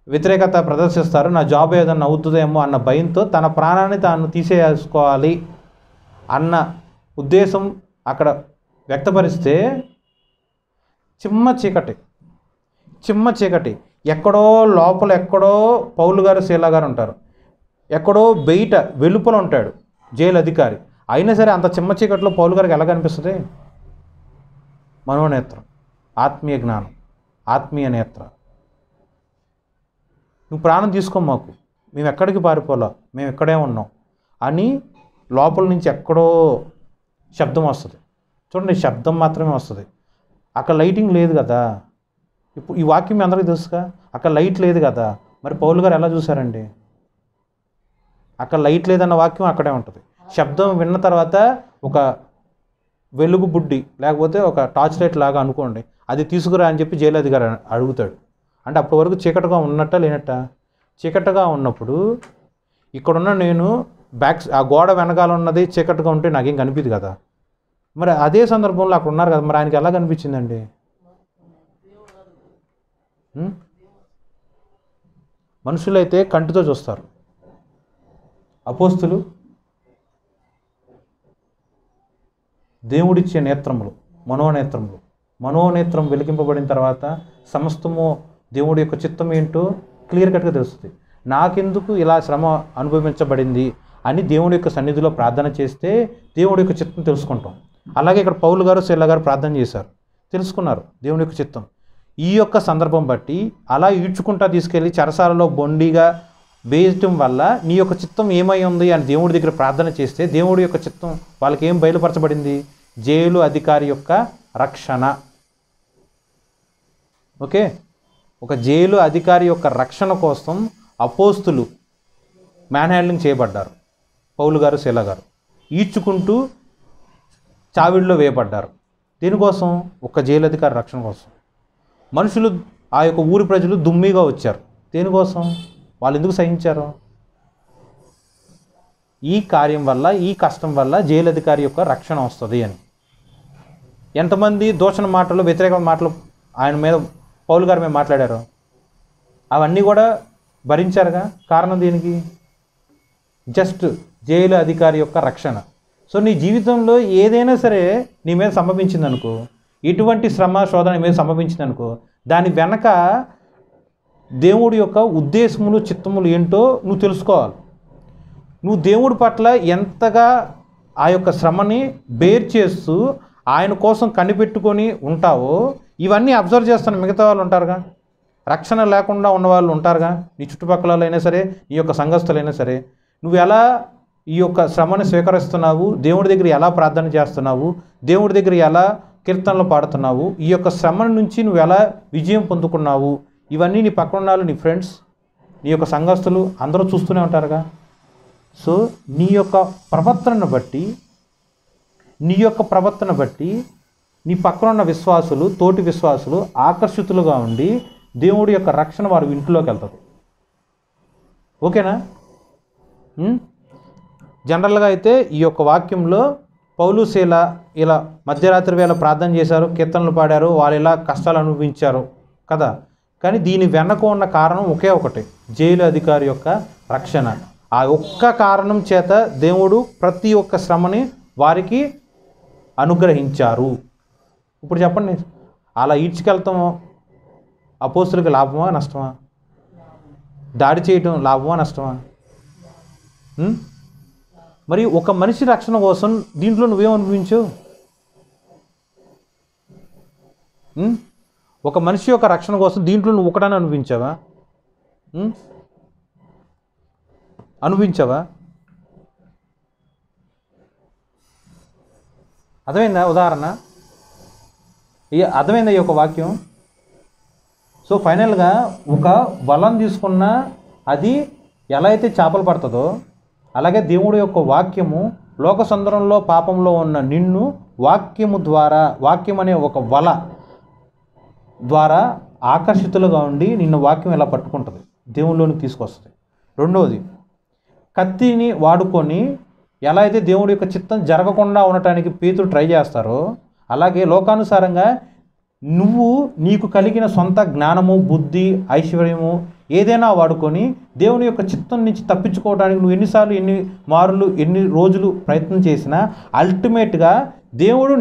వ్యతిరేకత ప్రదర్శిస్తారు, నా జాబ్ ఏదన్నా అవుతుందేమో అన్న భయంతో తన ప్రాణాన్ని తాను తీసేసుకోవాలి అన్న ఉద్దేశం అక్కడ వ్యక్తపరిస్తే, చిమ్మ చీకటి ఎక్కడో లోపల, ఎక్కడో పౌలు గారు, శీల గారు ఉంటారు, ఎక్కడో బయట వెలుపల ఉంటాడు జైలు అధికారి. అయినా సరే అంత చిమ్మ చీకట్లో పౌలు గారికి ఎలా కనిపిస్తుంది? మనోనేత్రం, ఆత్మీయ జ్ఞానం, ఆత్మీయ నేత్ర. నువ్వు ప్రాణం తీసుకో, మాకు మేము ఎక్కడికి పారిపోలా, మేము ఎక్కడే ఉన్నాం అని లోపల నుంచి ఎక్కడో శబ్దం వస్తుంది. చూడండి, శబ్దం మాత్రమే వస్తుంది. అక్కడ లైటింగ్ లేదు కదా. ఇప్పుడు ఈ వాక్యం మీ అందరికీ తెలుసుగా, అక్కడ లైట్ లేదు కదా. మరి పౌలు గారు ఎలా చూశారండి? అక్కడ లైట్ లేదన్న వాక్యం అక్కడే ఉంటుంది. శబ్దం విన్న తర్వాత ఒక వెలుగు బుడ్డి లేకపోతే ఒక టార్చ్ లైట్ లాగా అనుకోండి, అది తీసుకురా అని చెప్పి జైలు అధికారి అడుగుతాడు. అంటే అప్పటి వరకు చీకటిగా ఉన్నట్ట లేనట్ట? చీకటిగా ఉన్నప్పుడు ఇక్కడున్న నేను ఆ గోడ వెనకాల ఉన్నది చీకటిగా ఉంటే నాకేం కనిపించదు కదా. మరి అదే సందర్భంలో అక్కడ ఉన్నారు కదా, మరి ఆయనకి ఎలా కనిపించిందండి? మనుషులైతే కంటితో చూస్తారు, అపోస్తులు దేవుడిచ్చే నేత్రములు, మనోనేత్రం వెలిగింపబడిన తర్వాత సమస్తము దేవుడి యొక్క చిత్తం ఏంటో క్లియర్ కట్గా తెలుస్తుంది. నాకెందుకు ఇలా శ్రమ అనుభవించబడింది అని దేవుడి యొక్క సన్నిధిలో ప్రార్థన చేస్తే దేవుడి యొక్క చిత్తం తెలుసుకుంటాం. అలాగే ఇక్కడ పౌలు గారు, శీల గారు ప్రార్థన చేశారు, తెలుసుకున్నారు దేవుడి యొక్క చిత్తం. ఈ యొక్క సందర్భం బట్టి అలా ఈడ్చుకుంటా తీసుకెళ్ళి చెరసాలలో బొండిగా వేయటం వల్ల నీ యొక్క చిత్తం ఏమై ఉంది అని దేవుడి దగ్గర ప్రార్థన చేస్తే దేవుడి యొక్క చిత్తం వాళ్ళకి ఏం బయలుపరచబడింది? జైలు అధికారి యొక్క రక్షణ. ఓకే, ఒక జైలు అధికారి యొక్క రక్షణ కోసం అపోస్తులు మ్యాన్ హ్యాండ్లింగ్ చేయబడ్డారు. పౌలు గారు, శీల గారు ఈడ్చుకుంటూ చావిడిలో వేయబడ్డారు. దీనికోసం ఒక జైలు అధికారి రక్షణ కోసం. మనుషులు, ఆ యొక్క ఊరి ప్రజలు దుమ్మిగా వచ్చారు. దేనికోసం? వాళ్ళు ఎందుకు సహించారు? ఈ కార్యం వల్ల, ఈ కష్టం వల్ల జైలు అధికారి యొక్క రక్షణ వస్తుంది అని. ఎంతమంది దూషణ మాటలు, వ్యతిరేక మాటలు ఆయన మీద, పౌలు గారి మీద మాట్లాడారు, అవన్నీ కూడా భరించారుగా. కారణం దీనికి జస్ట్ జైలు అధికారి యొక్క రక్షణ. సో నీ జీవితంలో ఏదైనా సరే నీ మీద సంభవించింది అనుకో, ఎటువంటి శ్రమ శోధన నీ మీద సంభవించింది అనుకో, దాని వెనక దేవుడి యొక్క ఉద్దేశములు చిత్తములు ఏంటో నువ్వు తెలుసుకోవాలి. నువ్వు దేవుడి పట్ల ఎంతగా ఆ యొక్క శ్రమని బేర్ చేస్తూ ఆయన కోసం కనిపెట్టుకొని ఉంటావో, ఇవన్నీ అబ్జర్వ్ చేస్తున్న మిగతా వాళ్ళు ఉంటారుగా, రక్షణ లేకుండా ఉన్నవాళ్ళు ఉంటారుగా, నీ చుట్టుపక్కల అయినా సరే, నీ యొక్క సంఘస్థులైనా సరే, నువ్వు ఎలా ఈ యొక్క శ్రమను స్వీకరిస్తున్నావు, దేవుడి దగ్గర ఎలా ప్రార్థన చేస్తున్నావు, దేవుడి దగ్గర ఎలా కీర్తనలు పాడుతున్నావు, ఈ యొక్క శ్రమ నుంచి నువ్వు ఎలా విజయం పొందుకున్నావు, ఇవన్నీ నీ పక్కన ఉన్న నీ ఫ్రెండ్స్, నీ యొక్క సంఘస్థులు అందరూ చూస్తూనే ఉంటారుగా. సో నీ యొక్క ప్రవర్తనను బట్టి నీ పక్కన ఉన్న విశ్వాసులు, తోటి విశ్వాసులు ఆకర్షితులుగా ఉండి దేవుడి యొక్క రక్షణ వారి ఇంట్లోకి వెళ్తుంది. ఓకేనా? జనరల్గా అయితే ఈ యొక్క వాక్యంలో పౌలు శీల ఇలా మధ్యరాత్రి వేళ ప్రార్థన చేశారు, కీర్తనలు పాడారు, వాళ్ళు ఇలా కష్టాలు అనుభవించారు కదా. కానీ దీని వెనక ఉన్న కారణం ఒకే ఒకటి, జైలు అధికారి యొక్క రక్షణ. ఆ ఒక్క కారణం చేత దేవుడు ప్రతి ఒక్క శ్రమని వారికి అనుగ్రహించారు. ఇప్పుడు చెప్పండి, అలా ఈడ్చుకెళ్తాం అపోస్తులకు లాభమా నష్టమా? దాడి చేయటం లాభమా నష్టమా? మరి ఒక మనిషి రక్షణ కోసం దీంట్లో నువ్వేం అనుభవించావు? ఒక మనిషి యొక్క రక్షణ కోసం దీంట్లో నువ్వు ఒకటానే అనుభవించావా? అర్థమైందా ఉదాహరణ? అర్థమైందా ఈ యొక్క వాక్యం? సో ఫైనల్గా ఒక వలం తీసుకున్న అది ఎలా అయితే చేపలు పడుతుందో, అలాగే దేవుడి యొక్క వాక్యము లోక సందర్భంలో పాపంలో ఉన్న నిన్ను వాక్యము ద్వారా, వాక్యం అనే ఒక వల ద్వారా ఆకర్షితులుగా ఉండి నిన్ను వాక్యం ఎలా పట్టుకుంటుంది, దేవుళ్ళలోనికి తీసుకొస్తుంది. రెండవది, కత్తిని వాడుకొని ఎలా అయితే దేవుడి యొక్క చిత్తం జరగకుండా ఉండటానికి పేతురు ట్రై చేస్తారో, అలాగే లోకానుసారంగా నువ్వు నీకు కలిగిన సొంత జ్ఞానము, బుద్ధి, ఐశ్వర్యము ఏదైనా వాడుకొని దేవుని యొక్క చిత్తం నుంచి తప్పించుకోవడానికి నువ్వు ఎన్నిసార్లు, ఎన్ని మారులు, ఎన్ని రోజులు ప్రయత్నం చేసినా అల్టిమేట్గా దేవుడు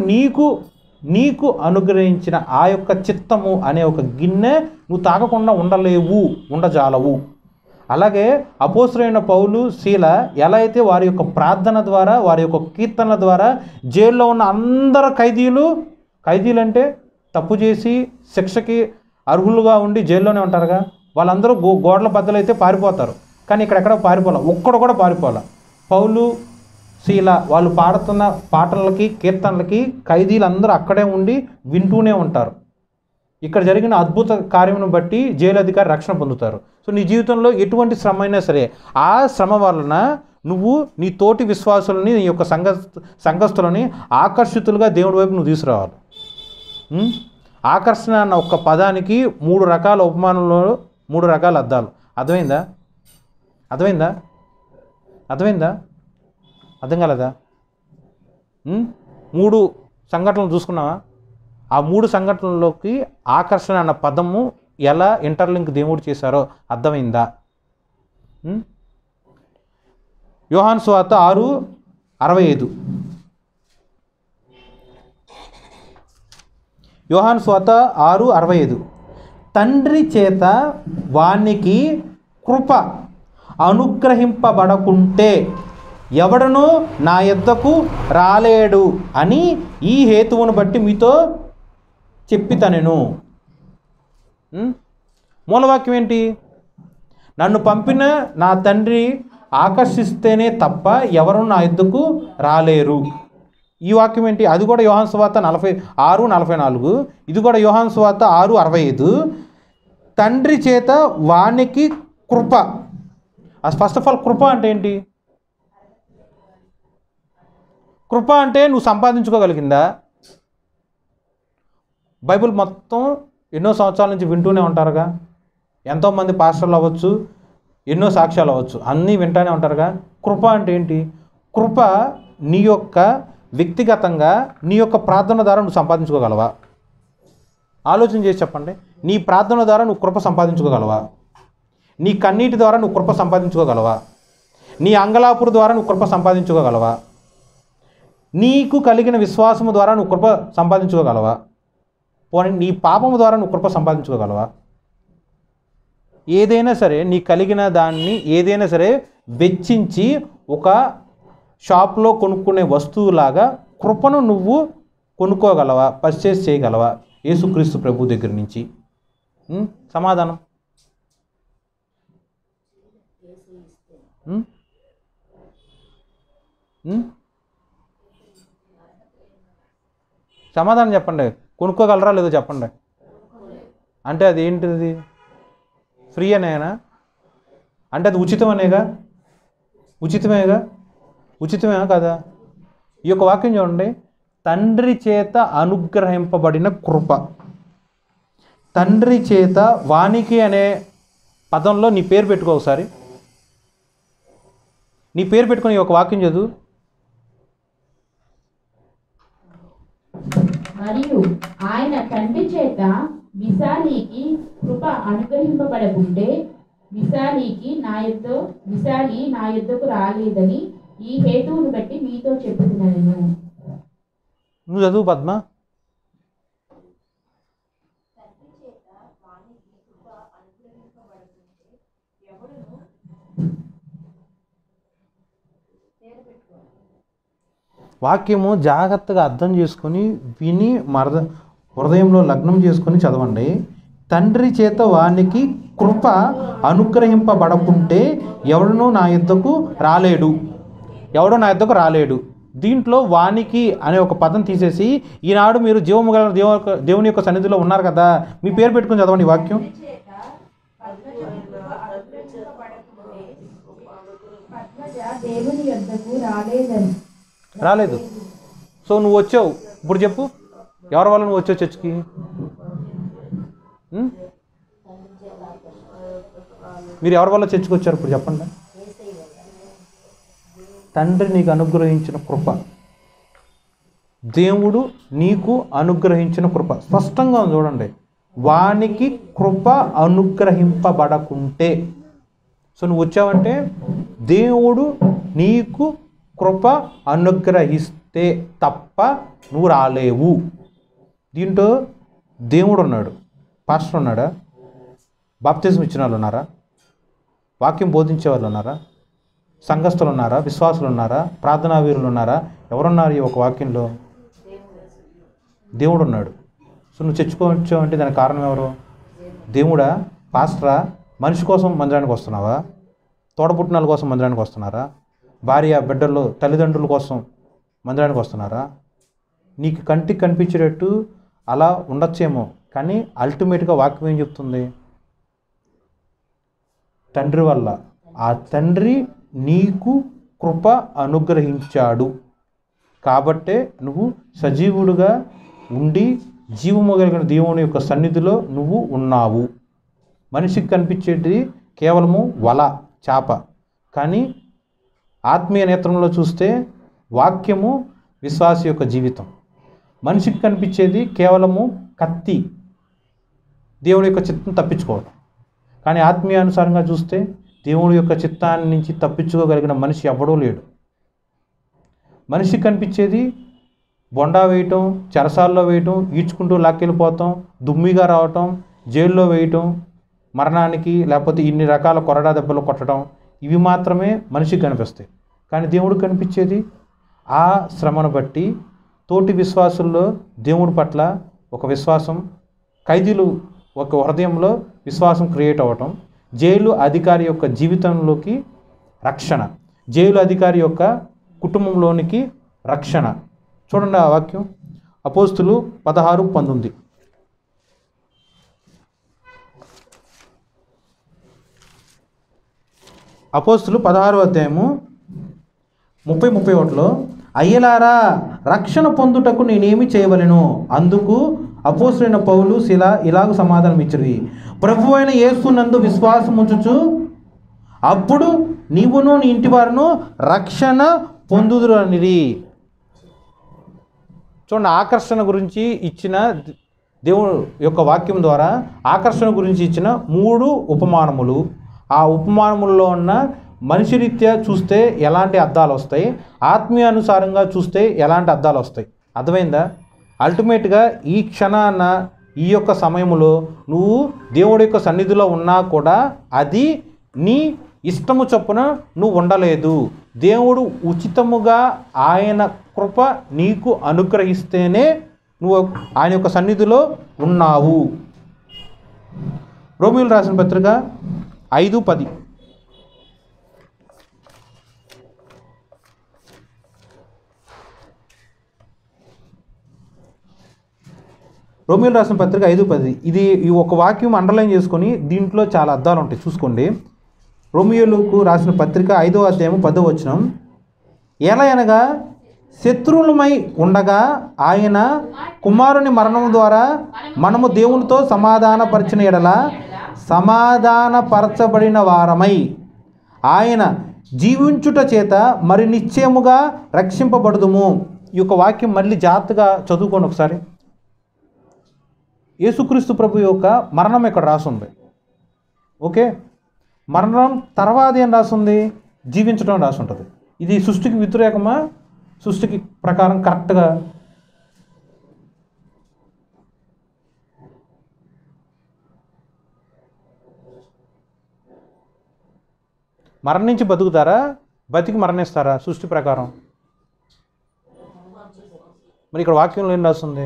నీకు అనుగ్రహించిన ఆ యొక్క చిత్తము అనే ఒక గిన్నె నువ్వు తాగకుండా ఉండజాలవు. అలాగే అపోస్తలుడైన పౌలు శీల ఎలా అయితే వారి యొక్క ప్రార్థన ద్వారా, వారి యొక్క కీర్తనల ద్వారా జైల్లో ఉన్న అందరు ఖైదీలు అంటే తప్పు చేసి శిక్షకి అర్హులుగా ఉండి జైల్లోనే ఉంటారుగా, వాళ్ళందరూ గోడల బద్దలైతే పారిపోతారు. కానీ ఇక్కడెక్కడ ఒక్కడు కూడా పారిపోలే. పౌలు శీల వాళ్ళు పాడుతున్న పాటలకి, కీర్తనలకి ఖైదీలందరూ అక్కడే ఉండి వింటూనే ఉంటారు. ఇక్కడ జరిగిన అద్భుత కార్యమును బట్టి జైలు అధికారి రక్షణ పొందుతారు. సో నీ జీవితంలో ఎటువంటి శ్రమ అయినా సరే, ఆ శ్రమ వలన నువ్వు నీ తోటి విశ్వాసులని, నీ యొక్క సంఘస్థులని ఆకర్షితులుగా దేవుడి వైపు నువ్వు తీసుకురావాలి. ఆకర్షణ అన్న ఒక్క పదానికి 3 రకాల ఉపమానంలో 3 రకాల అర్థాలు. అర్థమైందా? అర్థం కాలేదా? 3 సంఘటనలు చూసుకున్నావా? ఆ 3 సంఘటనల్లోకి ఆకర్షణ అన్న పదము ఎలా ఇంటర్లింక్ దేవుడు చేశారో అర్థమైందా? యోహాను సువార్త 6:65. యోహాను సువార్త 6:65. తండ్రి చేత వానికి కృప అనుగ్రహింపబడకుంటే ఎవడనూ నా యొద్దకు రాలేడు అని ఈ హేతువును బట్టి మీతో చెప్పితనెను. మూలవాక్యం ఏంటి? నన్ను పంపిన నా తండ్రి ఆకర్షిస్తేనే తప్ప ఎవరు నా యొద్దకు రాలేరు. ఈ వాక్యం ఏంటి? అది కూడా యోహాను సువార్త 6:44. ఇది కూడా యోహాను సువార్త 6:65. తండ్రి చేత వానికి కృప. ఫస్ట్ ఆఫ్ ఆల్ కృప అంటే ఏంటి? కృప అంటే నువ్వు సంపాదించుకోగలిగిందా? బైబిల్ మొత్తం ఎన్నో సంవత్సరాల నుంచి వింటూనే ఉంటారుగా, ఎంతోమంది పాస్టర్లు అవ్వచ్చు, ఎన్నో సాక్ష్యాలు అవ్వచ్చు, అన్నీ వింటూనే ఉంటారుగా. కృప అంటే ఏంటి? కృప నీ యొక్క వ్యక్తిగతంగా నీ యొక్క ప్రార్థన ద్వారా నువ్వు సంపాదించుకోగలవా? ఆలోచన చేసి చెప్పండి. నీ ప్రార్థన ద్వారా నువ్వు కృప సంపాదించుకోగలవా? నీ కన్నీటి ద్వారా నువ్వు కృప సంపాదించుకోగలవా? నీ అంగలాపురు ద్వారా నువ్వు కృప సంపాదించుకోగలవా? నీకు కలిగిన విశ్వాసము ద్వారా నువ్వు కృప సంపాదించుకోగలవా? పోనీ నీ పాపము ద్వారా నువ్వు కృప సంపాదించుకోగలవా? ఏదైనా సరే నీ కలిగిన దాన్ని ఏదైనా సరే వెచ్చించి ఒక షాప్లో కొనుక్కునే వస్తువులాగా కృపను నువ్వు కొనుక్కోగలవా? పర్చేస్ చేయగలవా యేసుక్రీస్తు ప్రభు దగ్గర నుంచి? సమాధానం సమాధానం చెప్పండి. కొనుక్కోగలరా లేదో చెప్పండి. అంటే అది ఏంటిది? ఫ్రీ అనేనా? అంటే అది ఉచితమనేగా? ఉచితమేనా కదా? ఈ యొక్క వాక్యం చూడండి, తండ్రి చేత అనుగ్రహింపబడిన కృప. తండ్రి చేత వానికి అనే పదంలో నీ పేరు పెట్టుకో. ఒకసారి నీ పేరు పెట్టుకుని ఒక వాక్యం చదువు. మరియు ఆయన తండ్రి చేత విశాలికి కృప అనుగ్రహింపబడకుంటే విశాలి నా యుద్ధకు రాలేదని ఈ హేతువును బట్టి మీతో చెప్పుతున్నాను. నువ్వు చదువు పద్మ. వాక్యము జాగ్రత్తగా అర్థం చేసుకొని విని హృదయంలో లగ్నం చేసుకొని చదవండి. తండ్రి చేత వానికి కృప అనుగ్రహింపబడకుంటే ఎవడో నా యుద్ధకు రాలేడు. దీంట్లో వానికి అనే ఒక పదం తీసేసి ఈనాడు మీరు జీవము గల దేవుని యొక్క సన్నిధిలో ఉన్నారు కదా, మీ పేరు పెట్టుకుని చదవండి వాక్యం. రాలేదు. సో నువ్వు వచ్చావు, ఇప్పుడు చెప్పు ఎవరి వల్ల నువ్వు వచ్చావు చర్చికి? మీరు ఎవరి వల్ల చర్చికి వచ్చారు ఇప్పుడు చెప్పండి. తండ్రి నీకు అనుగ్రహించిన కృప, దేవుడు నీకు అనుగ్రహించిన కృప స్పష్టంగా చూడండి. వానికి కృప అనుగ్రహింపబడకుంటే, సో నువ్వు వచ్చావంటే దేవుడు నీకు కృప అనుగ్రహిస్తే తప్ప నువ్వు రాలేవు. దీంట్లో దేవుడు ఉన్నాడు, పాస్టర్ ఉన్నాడా, బాప్తిజం ఇచ్చిన వాళ్ళు ఉన్నారా, వాక్యం బోధించే వాళ్ళు ఉన్నారా, సంఘస్థులు ఉన్నారా, విశ్వాసులు ఉన్నారా, ప్రార్థనా వీరులు ఉన్నారా? ఎవరున్నారు ఈ ఒక వాక్యంలో? దేవుడు ఉన్నాడు. సో నువ్వు చర్చికొచ్చావంటే దానికి కారణం ఎవరు? దేవుడా? పాస్టరా? మనిషి కోసం మందిరానికి వస్తున్నావా? తోడపుట్టినాల కోసం మందిరానికి వస్తున్నారా? భార్య బిడ్డలు తల్లిదండ్రుల కోసం మందిరానికి వస్తున్నారా? నీకు కంటికి కనిపించేటట్టు అలా ఉండొచ్చేమో, కానీ అల్టిమేట్గా వాక్యం ఏం చెప్తుంది? తండ్రి వల్ల, ఆ తండ్రి నీకు కృప అనుగ్రహించాడు కాబట్టే నువ్వు సజీవుడుగా ఉండి జీవము కలిగిన దేవుని యొక్క సన్నిధిలో నువ్వు ఉన్నావు. మనిషికి కనిపించేది కేవలము వల, చాప. కానీ ఆత్మీయ నేత్రంలో చూస్తే వాక్యము విశ్వాసి యొక్క జీవితం. మనిషికి కనిపించేది కేవలము కత్తి, దేవుడి యొక్క చిత్తం తప్పించుకోవడం. కానీ ఆత్మీయానుసారంగా చూస్తే దేవుడి యొక్క చిత్తాన్ని నుంచి తప్పించుకోగలిగిన మనిషి ఎవడూ లేడు. మనిషికి కనిపించేది బొండా వేయటం, చెరసాల్లో వేయటం, ఈడ్చుకుంటూ లాక్కెళ్ళిపోవటం, దుమ్మిగా రావటం, జైల్లో వేయటం, మరణానికి లేకపోతే ఇన్ని రకాల కొరడా దెబ్బలు కొట్టడం, ఇవి మాత్రమే మనిషికి కనిపిస్తాయి. కానీ దేవుడు కనిపించేది ఆ శ్రమను బట్టి తోటి విశ్వాసుల్లో దేవుడి పట్ల ఒక విశ్వాసం, ఖైదీలు ఒక హృదయంలో విశ్వాసం క్రియేట్ అవ్వటం, జైలు అధికారి యొక్క జీవితంలోకి రక్షణ, జైలు అధికారి యొక్క కుటుంబంలోనికి రక్షణ. చూడండి ఆ వాక్యం, అపోస్తులు 16:19. అపోస్తులు 16వ అధ్యాయము 30-31లో, అయ్యలారా రక్షణ పొందుటకు నేనేమి చేయవలెను? అందుకు అపోస్తులైన పౌలు, శిల ఇలాగ సమాధానం ఇచ్చిరి. ప్రభువైన యేసునందు విశ్వాసం ఉంచుచు అప్పుడు నీవును నీ ఇంటి వారును రక్షణ పొందుదురు అనిరి. చూడండి, ఆకర్షణ గురించి ఇచ్చిన దేవుడు యొక్క వాక్యం ద్వారా ఆకర్షణ గురించి ఇచ్చిన 3 ఉపమానములు. ఆ ఉపమానముల్లో ఉన్న మనిషి రీత్యా చూస్తే ఎలాంటి అర్థాలు వస్తాయి, ఆత్మీయానుసారంగా చూస్తే ఎలాంటి అర్థాలు వస్తాయి. అర్థమైందా? అల్టిమేట్గా ఈ క్షణాన ఈ యొక్క సమయంలో నువ్వు దేవుడి యొక్క సన్నిధిలో ఉన్నా కూడా అది నీ ఇష్టము చొప్పున నువ్వు ఉండలేదు. దేవుడు ఉచితముగా ఆయన కృప నీకు అనుగ్రహిస్తేనే నువ్వు ఆయన యొక్క సన్నిధిలో ఉన్నావు. రోమీయులు రాసిన పత్రిక 5:10. రోమీయులు రాసిన పత్రిక 5:10. ఈ ఒక వాక్యం అండర్లైన్ చేసుకొని దీంట్లో చాలా అర్థాలు ఉంటాయి, చూసుకోండి. రోమీయులకు రాసిన పత్రిక 5వ అధ్యాయం 10వ వచనం. ఎలా అనగా శత్రువులమై ఉండగా ఆయన కుమారుని మరణం ద్వారా మనము దేవునితో సమాధానపరిచిన ఎడల సమాధానపరచబడిన వారమై ఆయన జీవించుట చేత మరి నిశ్చయముగా రక్షింపబడుదుము. ఈ యొక్క వాక్యం మళ్ళీ జాగ్రత్తగా చదువుకోండి ఒకసారి. యేసుక్రీస్తు ప్రభు యొక్క మరణం ఇక్కడ రాసుంది. ఓకే, మరణం తర్వాత ఏం రాసుంది? జీవించడం రాసుంటుంది. ఇది సృష్టికి వ్యతిరేకమా? సృష్టికి ప్రకారం కరెక్ట్గా మరణించి బతుకుతారా, బతికి మరణిస్తారా సృష్టి ప్రకారం? మరి ఇక్కడ వాక్యంలో ఏం రాస్తుంది?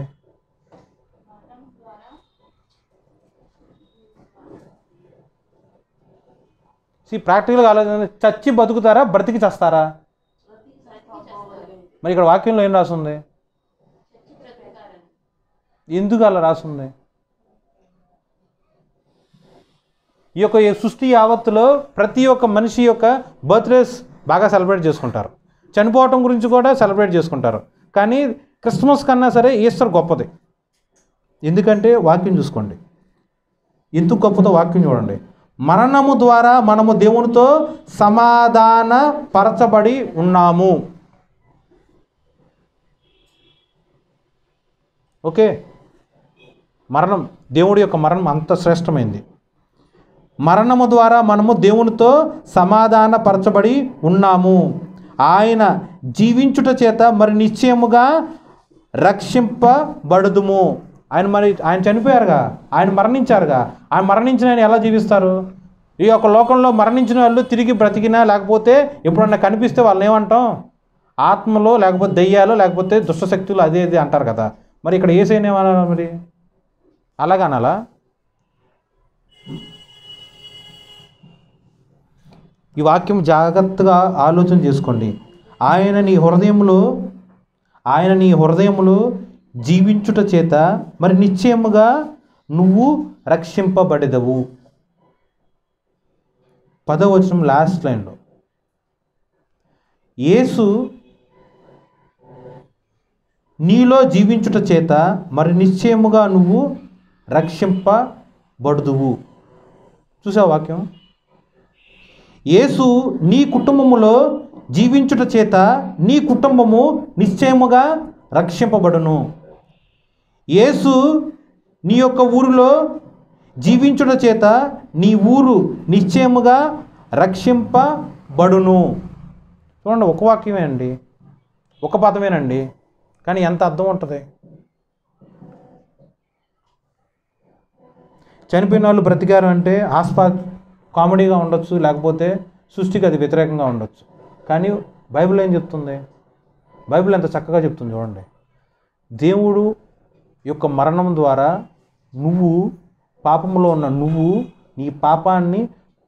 ప్రాక్టికల్గా ఆలోచన, చచ్చి బతుకుతారా, బ్రతికి చస్తారా? మరి ఇక్కడ వాక్యంలో ఏం రాస్తుంది? ఎందుకు అలా రాస్తుంది? ఈ యొక్క సృష్టి యావత్తులో ప్రతి ఒక్క మనిషి యొక్క బర్త్డేస్ బాగా సెలబ్రేట్ చేసుకుంటారు, చనిపోవటం గురించి కూడా సెలబ్రేట్ చేసుకుంటారు. కానీ క్రిస్మస్ కన్నా సరే ఈస్టర్ గొప్పది. ఎందుకంటే వాక్యం చూసుకోండి, ఎందుకు గొప్పదో వాక్యం చూడండి. మరణము ద్వారా మనము దేవునితో సమాధాన పరచబడి ఉన్నాము. ఓకే, మరణం, దేవుడి యొక్క మరణం అంత శ్రేష్టమైంది. మరణము ద్వారా మనము దేవునితో సమాధాన పరచబడి ఉన్నాము. ఆయన జీవించుట చేత మరి నిశ్చయముగా రక్షింపబడుదుము. ఆయన చనిపోయారుగా, ఆయన మరణించారుగా. ఆయన మరణించిన ఆయన ఎలా జీవిస్తారు? ఈ యొక్క లోకంలో మరణించిన వాళ్ళు తిరిగి బ్రతికినా లేకపోతే ఎప్పుడన్నా కనిపిస్తే వాళ్ళని ఏమంటాం? ఆత్మలో, లేకపోతే దెయ్యాలు, లేకపోతే దుష్టశక్తులు అదే ఇది అంటారు కదా. మరి ఇక్కడ యేసయ్యని ఏమనాలా? మరి అలాగనాలా? ఈ వాక్యం జాగ్రత్తగా ఆలోచన చేసుకోండి. ఆయన నీ హృదయములో జీవించుట చేత మరి నిశ్చయముగా నువ్వు రక్షింపబడెదవు. 10వ వచనం లాస్ట్ లైన్లో, యేసు నీలో జీవించుట చేత మరి నిశ్చయముగా నువ్వు రక్షింపబడుదువు. చూసావు వాక్యం? యేసు నీ కుటుంబములో జీవించుట చేత నీ కుటుంబము నిశ్చయముగా రక్షింపబడును. యేసు నీ యొక్క ఊరిలో జీవించుట చేత నీ ఊరు నిశ్చయముగా రక్షింపబడును. చూడండి, ఒక వాక్యమేనండి, ఒక పదమేనండి, కానీ ఎంత అర్థం ఉంటుంది. చనిపోయిన వాళ్ళు బ్రతికారు అంటే కామెడీగా ఉండొచ్చు, లేకపోతే సృష్టికి అది వ్యతిరేకంగా ఉండొచ్చు. కానీ బైబిల్ ఏం చెప్తుంది? బైబిల్ ఎంత చక్కగా చెప్తుంది చూడండి. దేవుడు యొక్క మరణం ద్వారా నువ్వు, పాపములో ఉన్న నువ్వు, నీ పాపాన్ని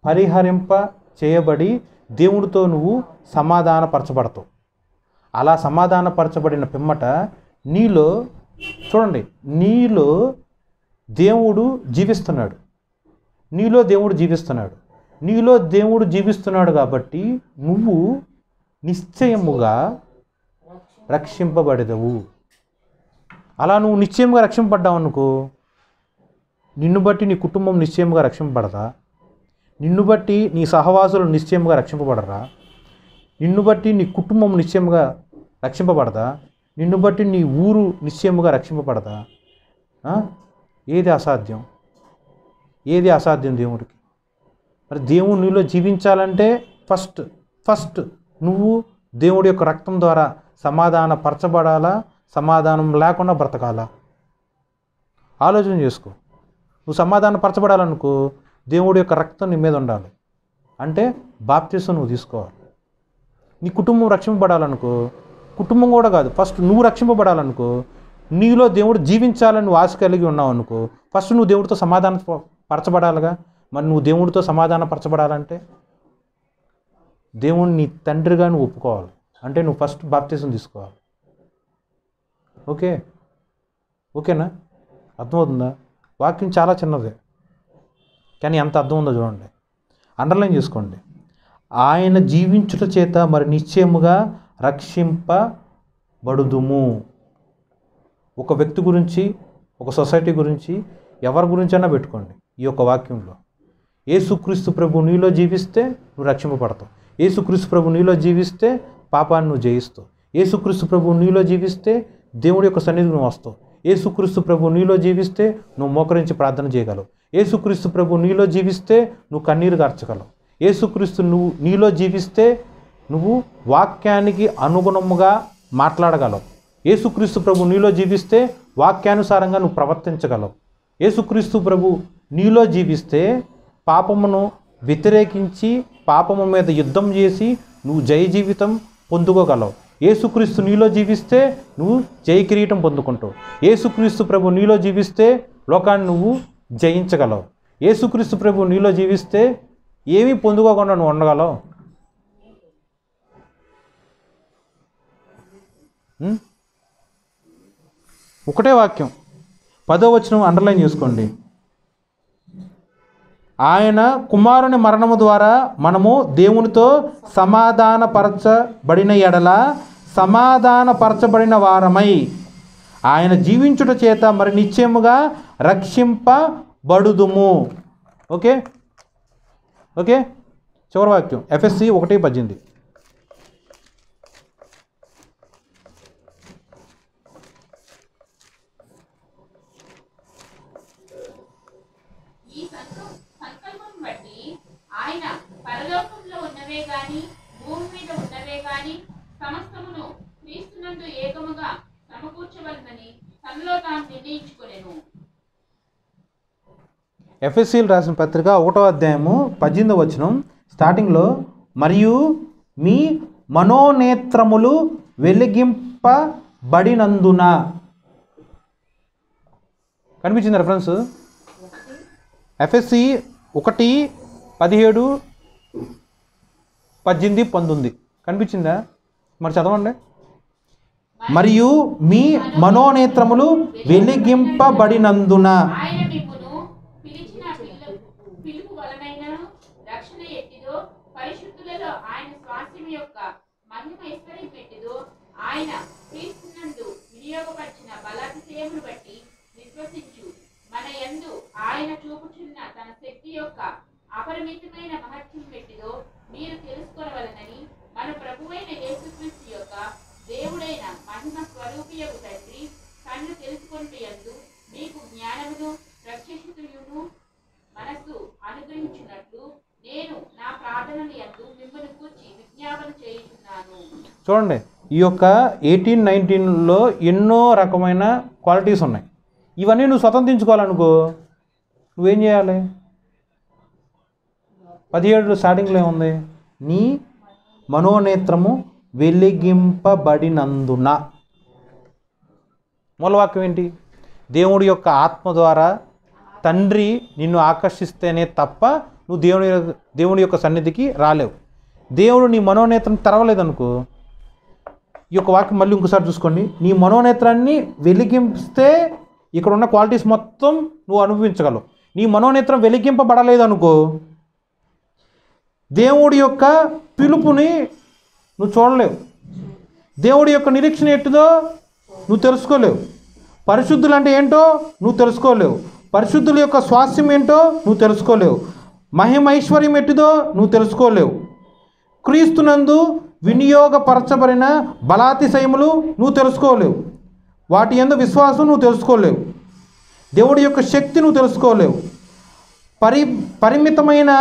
పరిహరింప చేయబడి దేవుడితో నువ్వు సమాధానపరచబడతావు. అలా సమాధానపరచబడిన పిమ్మట నీలో దేవుడు జీవిస్తున్నాడు. నీలో దేవుడు జీవిస్తున్నాడు కాబట్టి నువ్వు నిశ్చయముగా రక్షింపబడేదవు. అలా నువ్వు నిశ్చయంగా రక్షింపబడ్డావు అనుకో, నిన్ను బట్టి నీ కుటుంబం నిశ్చయంగా రక్షింపబడదా? నిన్ను బట్టి నీ సహవాసులు నిశ్చయంగా రక్షింపబడరా? నిన్ను బట్టి నీ కుటుంబం నిశ్చయంగా రక్షింపబడదా? నిన్ను బట్టి నీ ఊరు నిశ్చయముగా రక్షింపబడదా? ఏది అసాధ్యం? ఏది అసాధ్యం దేవుడికి? మరి దేవుడు నీలో జీవించాలంటే ఫస్ట్ నువ్వు దేవుడి యొక్క రక్తం ద్వారా సమాధానపరచబడాలా, సమాధానం లేకుండా బ్రతకాలా? ఆలోచన చేసుకో. నువ్వు సమాధానపరచబడాలనుకో దేవుడి యొక్క రక్తం నీ మీద ఉండాలి. అంటే బాప్తిసం నువ్వు తీసుకోవాలి. నీ కుటుంబం రక్షింపబడాలనుకో, కుటుంబం కూడా కాదు, ఫస్ట్ నువ్వు రక్షింపబడాలనుకో, నీలో దేవుడు జీవించాలని నువ్వు ఆశ కలిగి ఉన్నావు అనుకో, ఫస్ట్ నువ్వు దేవుడితో పరచబడాలిగా. మరి నువ్వు దేవుడితో సమాధానపరచబడాలంటే దేవుడిని నీ తండ్రిగా నువ్వు ఒప్పుకోవాలి. అంటే నువ్వు ఫస్ట్ బాప్తిసం తీసుకోవాలి. ఓకేనా? అర్థమవుతుందా? వాక్యం చాలా చిన్నదే, కానీ ఎంత అర్థం ఉందో చూడండి. అండర్లైన్ చేసుకోండి. ఆయన జీవించుట చేత మరి నిశ్చయముగా రక్షింపబడుదుము. ఒక వ్యక్తి గురించి, ఒక సొసైటీ గురించి, ఎవరి గురించి అయినా పెట్టుకోండి. ఈ యొక్క వాక్యంలో యేసుక్రీస్తు ప్రభు నీలో జీవిస్తే నువ్వు రక్షింపబడతావు. యేసుక్రీస్తు ప్రభు నీలో జీవిస్తే పాపాన్ని నువ్వు జయిస్తావు. యేసుక్రీస్తు ప్రభు నీలో జీవిస్తే దేవుడి యొక్క సన్నిధికి నువ్వు వస్తావు. యేసుక్రీస్తు ప్రభు నీలో జీవిస్తే నువ్వు మోకరించి ప్రార్థన చేయగలవు. యేసుక్రీస్తు ప్రభు నీలో జీవిస్తే నువ్వు కన్నీరు గార్చగలవు. యేసుక్రీస్తు నీలో జీవిస్తే నువ్వు వాక్యానికి అనుగుణముగా మాట్లాడగలవు. యేసుక్రీస్తు ప్రభు నీలో జీవిస్తే వాక్యానుసారంగా నువ్వు ప్రవర్తించగలవు. యేసుక్రీస్తు ప్రభు నీలో జీవిస్తే పాపమును వ్యతిరేకించి పాపము మీద యుద్ధం చేసి నువ్వు జయ జీవితం పొందుకోగలవు. యేసుక్రీస్తు నీలో జీవిస్తే నువ్వు జయ కిరీటం పొందుకుంటావు. యేసుక్రీస్తు ప్రభు నీలో జీవిస్తే లోకాన్ని నువ్వు జయించగలవు. యేసుక్రీస్తు ప్రభు నీలో జీవిస్తే ఏమీ పొందుకోకుండా నువ్వు ఉండగలవు. ఒకటే వాక్యం 10వ వచనం అండర్లైన్ చేసుకోండి. ఆయన కుమారుని మరణము ద్వారా మనము దేవునితో సమాధానపరచబడిన ఎడల సమాధానపరచబడిన వారమై ఆయన జీవించుట చేత మరి నిశ్చయముగా రక్షింపబడుదుము. ఓకే, చివరి వాక్యం ఎఫెసీ 1:18. ఆయన పరలోకంలో ఉన్నవే గాని భూమి మీద ఉన్నవే గాని సమస్తమును క్రీస్తునందు ఏకముగా సమకూర్చవలనని తనలో తాను నిర్ణయించుకొనెను. ఎఫెసీయులకు రాసిన పత్రిక 1వ అధ్యాయము 18వ వచనం స్టార్టింగ్లో, మరియు మీ మనోనేత్రములు వెలిగింపబడినందున. కనిపించింది రెఫరెన్స్? ఎఫెసీ 1:17, 18, 19 కనిపించిందా? మరి చదవండి. మరియు మీ మనోనేత్రములు వెలిగింపబడినందున. ఆయన మిమ్మును పిలిచిన పిలుపు వలనైన రక్షణ ఎట్టిదో పరిశుద్ధులలో ఆయన స్వాస్థ్యం యొక్క మహిమ ఐశ్వర్యం ఎట్టిదో ఆయన క్రీస్తునందు వినియోగపరిచిన బలాతిశయమును బట్టి విశ్వసించు మన యందు ఆయన చూపుచున్న తన శక్తి యొక్క అపరిమితమైన మహత్యం పెట్టిదో మీరు తెలుసుకోవలనని మన ప్రభువైన యేసుక్రీస్తు యొక్క దేవుడైన మహిమ స్వరూపియగు తండ్రి కన్ను తెలుసుకొనుటయందు మీకు జ్ఞానమును ప్రత్యక్షతయును మనస్సు అనుగ్రహించినట్లు నేను నా ప్రార్థనల యందు మిమ్మల్ని కూర్చి విజ్ఞాపన చేయుచున్నాను. చూడండి, ఈ యొక్క 18, 19లో ఎన్నో రకమైన క్వాలిటీస్ ఉన్నాయి. ఇవన్నీ నువ్వు స్వతంత్రించుకోవాలనుకో నువ్వేం చేయాలి? 17 స్టార్టింగ్లో ఏముంది? నీ మనోనేత్రము వెలిగింపబడినందున. మూలవాక్యం ఏంటి? దేవుడి యొక్క ఆత్మ ద్వారా తండ్రి నిన్ను ఆకర్షిస్తేనే తప్ప నువ్వు దేవుని యొక్క సన్నిధికి రాలేవు. దేవుడు నీ మనోనేత్రం తెరవలేదనుకో, ఈ యొక్క వాక్యం మళ్ళీ ఇంకోసారి చూసుకోండి. నీ మనోనేత్రాన్ని వెలిగిస్తే ఇక్కడ ఉన్న క్వాలిటీస్ మొత్తం నువ్వు అనుభవించగలవు. నీ మనోనేత్రం వెలిగింపబడలేదనుకో దేవుడి యొక్క పిలుపుని నువ్వు చూడలేవు. దేవుడి యొక్క నిరీక్షణ ఎట్టుదో నువ్వు తెలుసుకోలేవు. పరిశుద్ధులు అంటే ఏంటో నువ్వు తెలుసుకోలేవు. పరిశుద్ధుల యొక్క స్వాస్థ్యం ఏంటో నువ్వు తెలుసుకోలేవు. మహిమ ఐశ్వర్యం ఎట్టుదో నువ్వు తెలుసుకోలేవు. క్రీస్తునందు వినియోగపరచబడిన బలాతిశయములు నువ్వు తెలుసుకోలేవు. వాటి యందు విశ్వాసం నువ్వు తెలుసుకోలేవు. దేవుడి యొక్క శక్తి నువ్వు తెలుసుకోలేవు. పరిమితమైన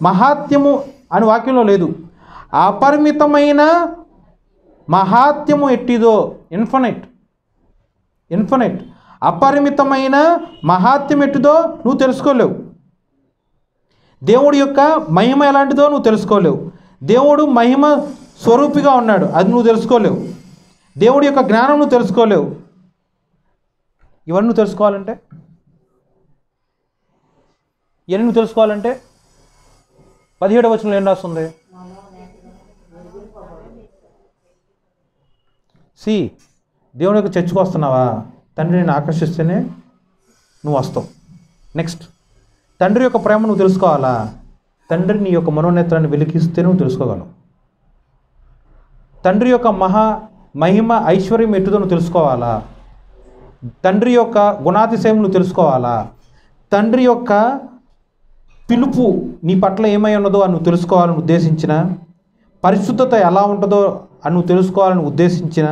మహాత్మ్యము అని వాక్యంలో లేదు. అపరిమితమైన మహాత్మ్యము ఎట్టిదో, ఇన్ఫినైట్ అపరిమితమైన మహాత్మ్యం ఎట్టిదో నువ్వు తెలుసుకోలేవు. దేవుడి యొక్క మహిమ ఎలాంటిదో నువ్వు తెలుసుకోలేవు. దేవుడు మహిమ స్వరూపిగా ఉన్నాడు, అది నువ్వు తెలుసుకోలేవు. దేవుడి యొక్క జ్ఞానం నువ్వు తెలుసుకోలేవు. ఇవన్నీ నువ్వు తెలుసుకోవాలంటే 17వ వచనంలో ఏం రాస్తుంది? దేవుని యొక్క చర్చకు వస్తున్నావా? తండ్రిని ఆకర్షిస్తేనే నువ్వు వస్తావు. నెక్స్ట్, తండ్రి యొక్క ప్రేమ నువ్వు తెలుసుకోవాలా? తండ్రి నీ యొక్క మనోనేత్రాన్ని వెలికిస్తే నువ్వు తెలుసుకోగలవు. తండ్రి యొక్క మహిమ ఐశ్వర్యం ఎట్టుదో నువ్వు తెలుసుకోవాలా? తండ్రి యొక్క గుణాతిశయం నువ్వు తెలుసుకోవాలా? తండ్రి యొక్క పిలుపు నీ పట్ల ఏమై ఉన్నదో అని నువ్వు తెలుసుకోవాలని ఉద్దేశించిన, పరిశుద్ధత ఎలా ఉంటుందో అని నువ్వు తెలుసుకోవాలని ఉద్దేశించిన,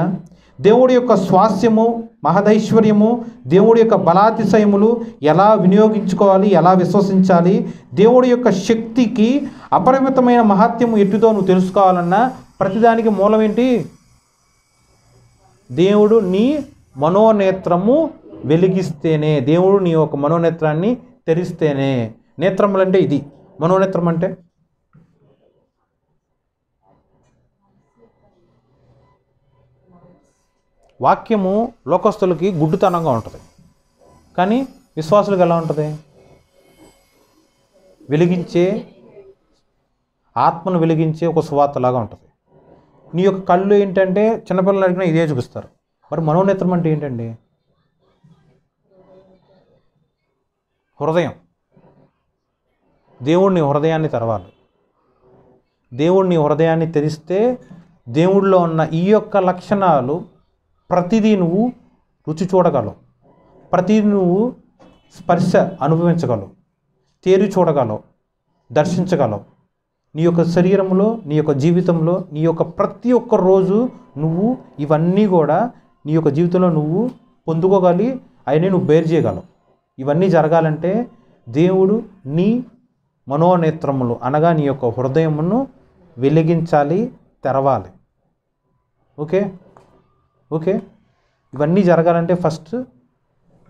దేవుడి యొక్క స్వాస్థ్యము మహదైశ్వర్యము, దేవుడి యొక్క బలాతిశయములు ఎలా వినియోగించుకోవాలి, ఎలా విశ్వసించాలి, దేవుడి యొక్క శక్తికి అపరిమితమైన మహాత్మ్యము ఎట్టుదో నువ్వు తెలుసుకోవాలన్నా ప్రతిదానికి మూలం ఏంటి? దేవుడు నీ మనోనేత్రము వెలిగిస్తేనే, దేవుడు నీ యొక్క మనోనేత్రాన్ని తెరిస్తేనే. నేత్రములంటే ఇది, మనోనేత్రం అంటే వాక్యము లోకస్తులకి గుడ్డుతనంగా ఉంటుంది, కానీ విశ్వాసులకు ఎలా ఉంటుంది? వెలిగించే, ఆత్మను వెలిగించే ఒక సువార్తలాగా ఉంటుంది. నీ యొక్క కళ్ళు ఏంటంటే చిన్నపిల్లలు అడిగినా ఇదే చూపిస్తారు. మరి మనోనేత్రం అంటే ఏంటండి? హృదయం. దేవుడిని హృదయాన్ని తెరవాలి. దేవుడిని హృదయాన్ని తెరిస్తే దేవుడిలో ఉన్న ఈ యొక్క లక్షణాలు ప్రతిదీ నువ్వు రుచి చూడగలవు, ప్రతిదీ నువ్వు స్పర్శ అనుభవించగలవు, తేరి చూడగలవు, దర్శించగలవు. నీ యొక్క శరీరంలో, నీ యొక్క జీవితంలో, నీ యొక్క ప్రతి ఒక్క రోజు నువ్వు ఇవన్నీ కూడా నీ యొక్క జీవితంలో నువ్వు పొందుకోగలి, అవన్నీ నువ్వు బేర్ చేయగలవు. ఇవన్నీ జరగాలంటే దేవుడు నీ మనోనేత్రములు అనగా నీ యొక్క హృదయమును వెలిగించాలి, తెరవాలి. ఓకే, ఇవన్నీ జరగాలంటే ఫస్ట్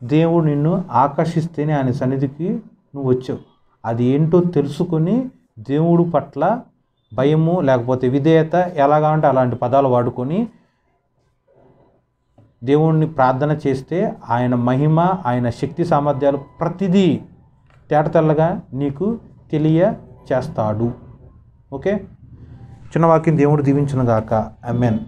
దేవుడు నిన్ను ఆకర్షిస్తేనే ఆయన సన్నిధికి నువ్వు వచ్చావు. అది ఏంటో తెలుసుకొని దేవుడు పట్ల భయము లేకపోతే విధేయత ఎలాగా అంటే అలాంటి పదాలు వాడుకొని దేవుణ్ణి ప్రార్థన చేస్తే ఆయన మహిమ, ఆయన శక్తి సామర్థ్యాలు ప్రతిదీ తేటతెల్లగా నీకు తెలియచేస్తాడు. ఓకే, చిన్న వాక్యం దేవుడు దీవించును గాక. ఆమేన్.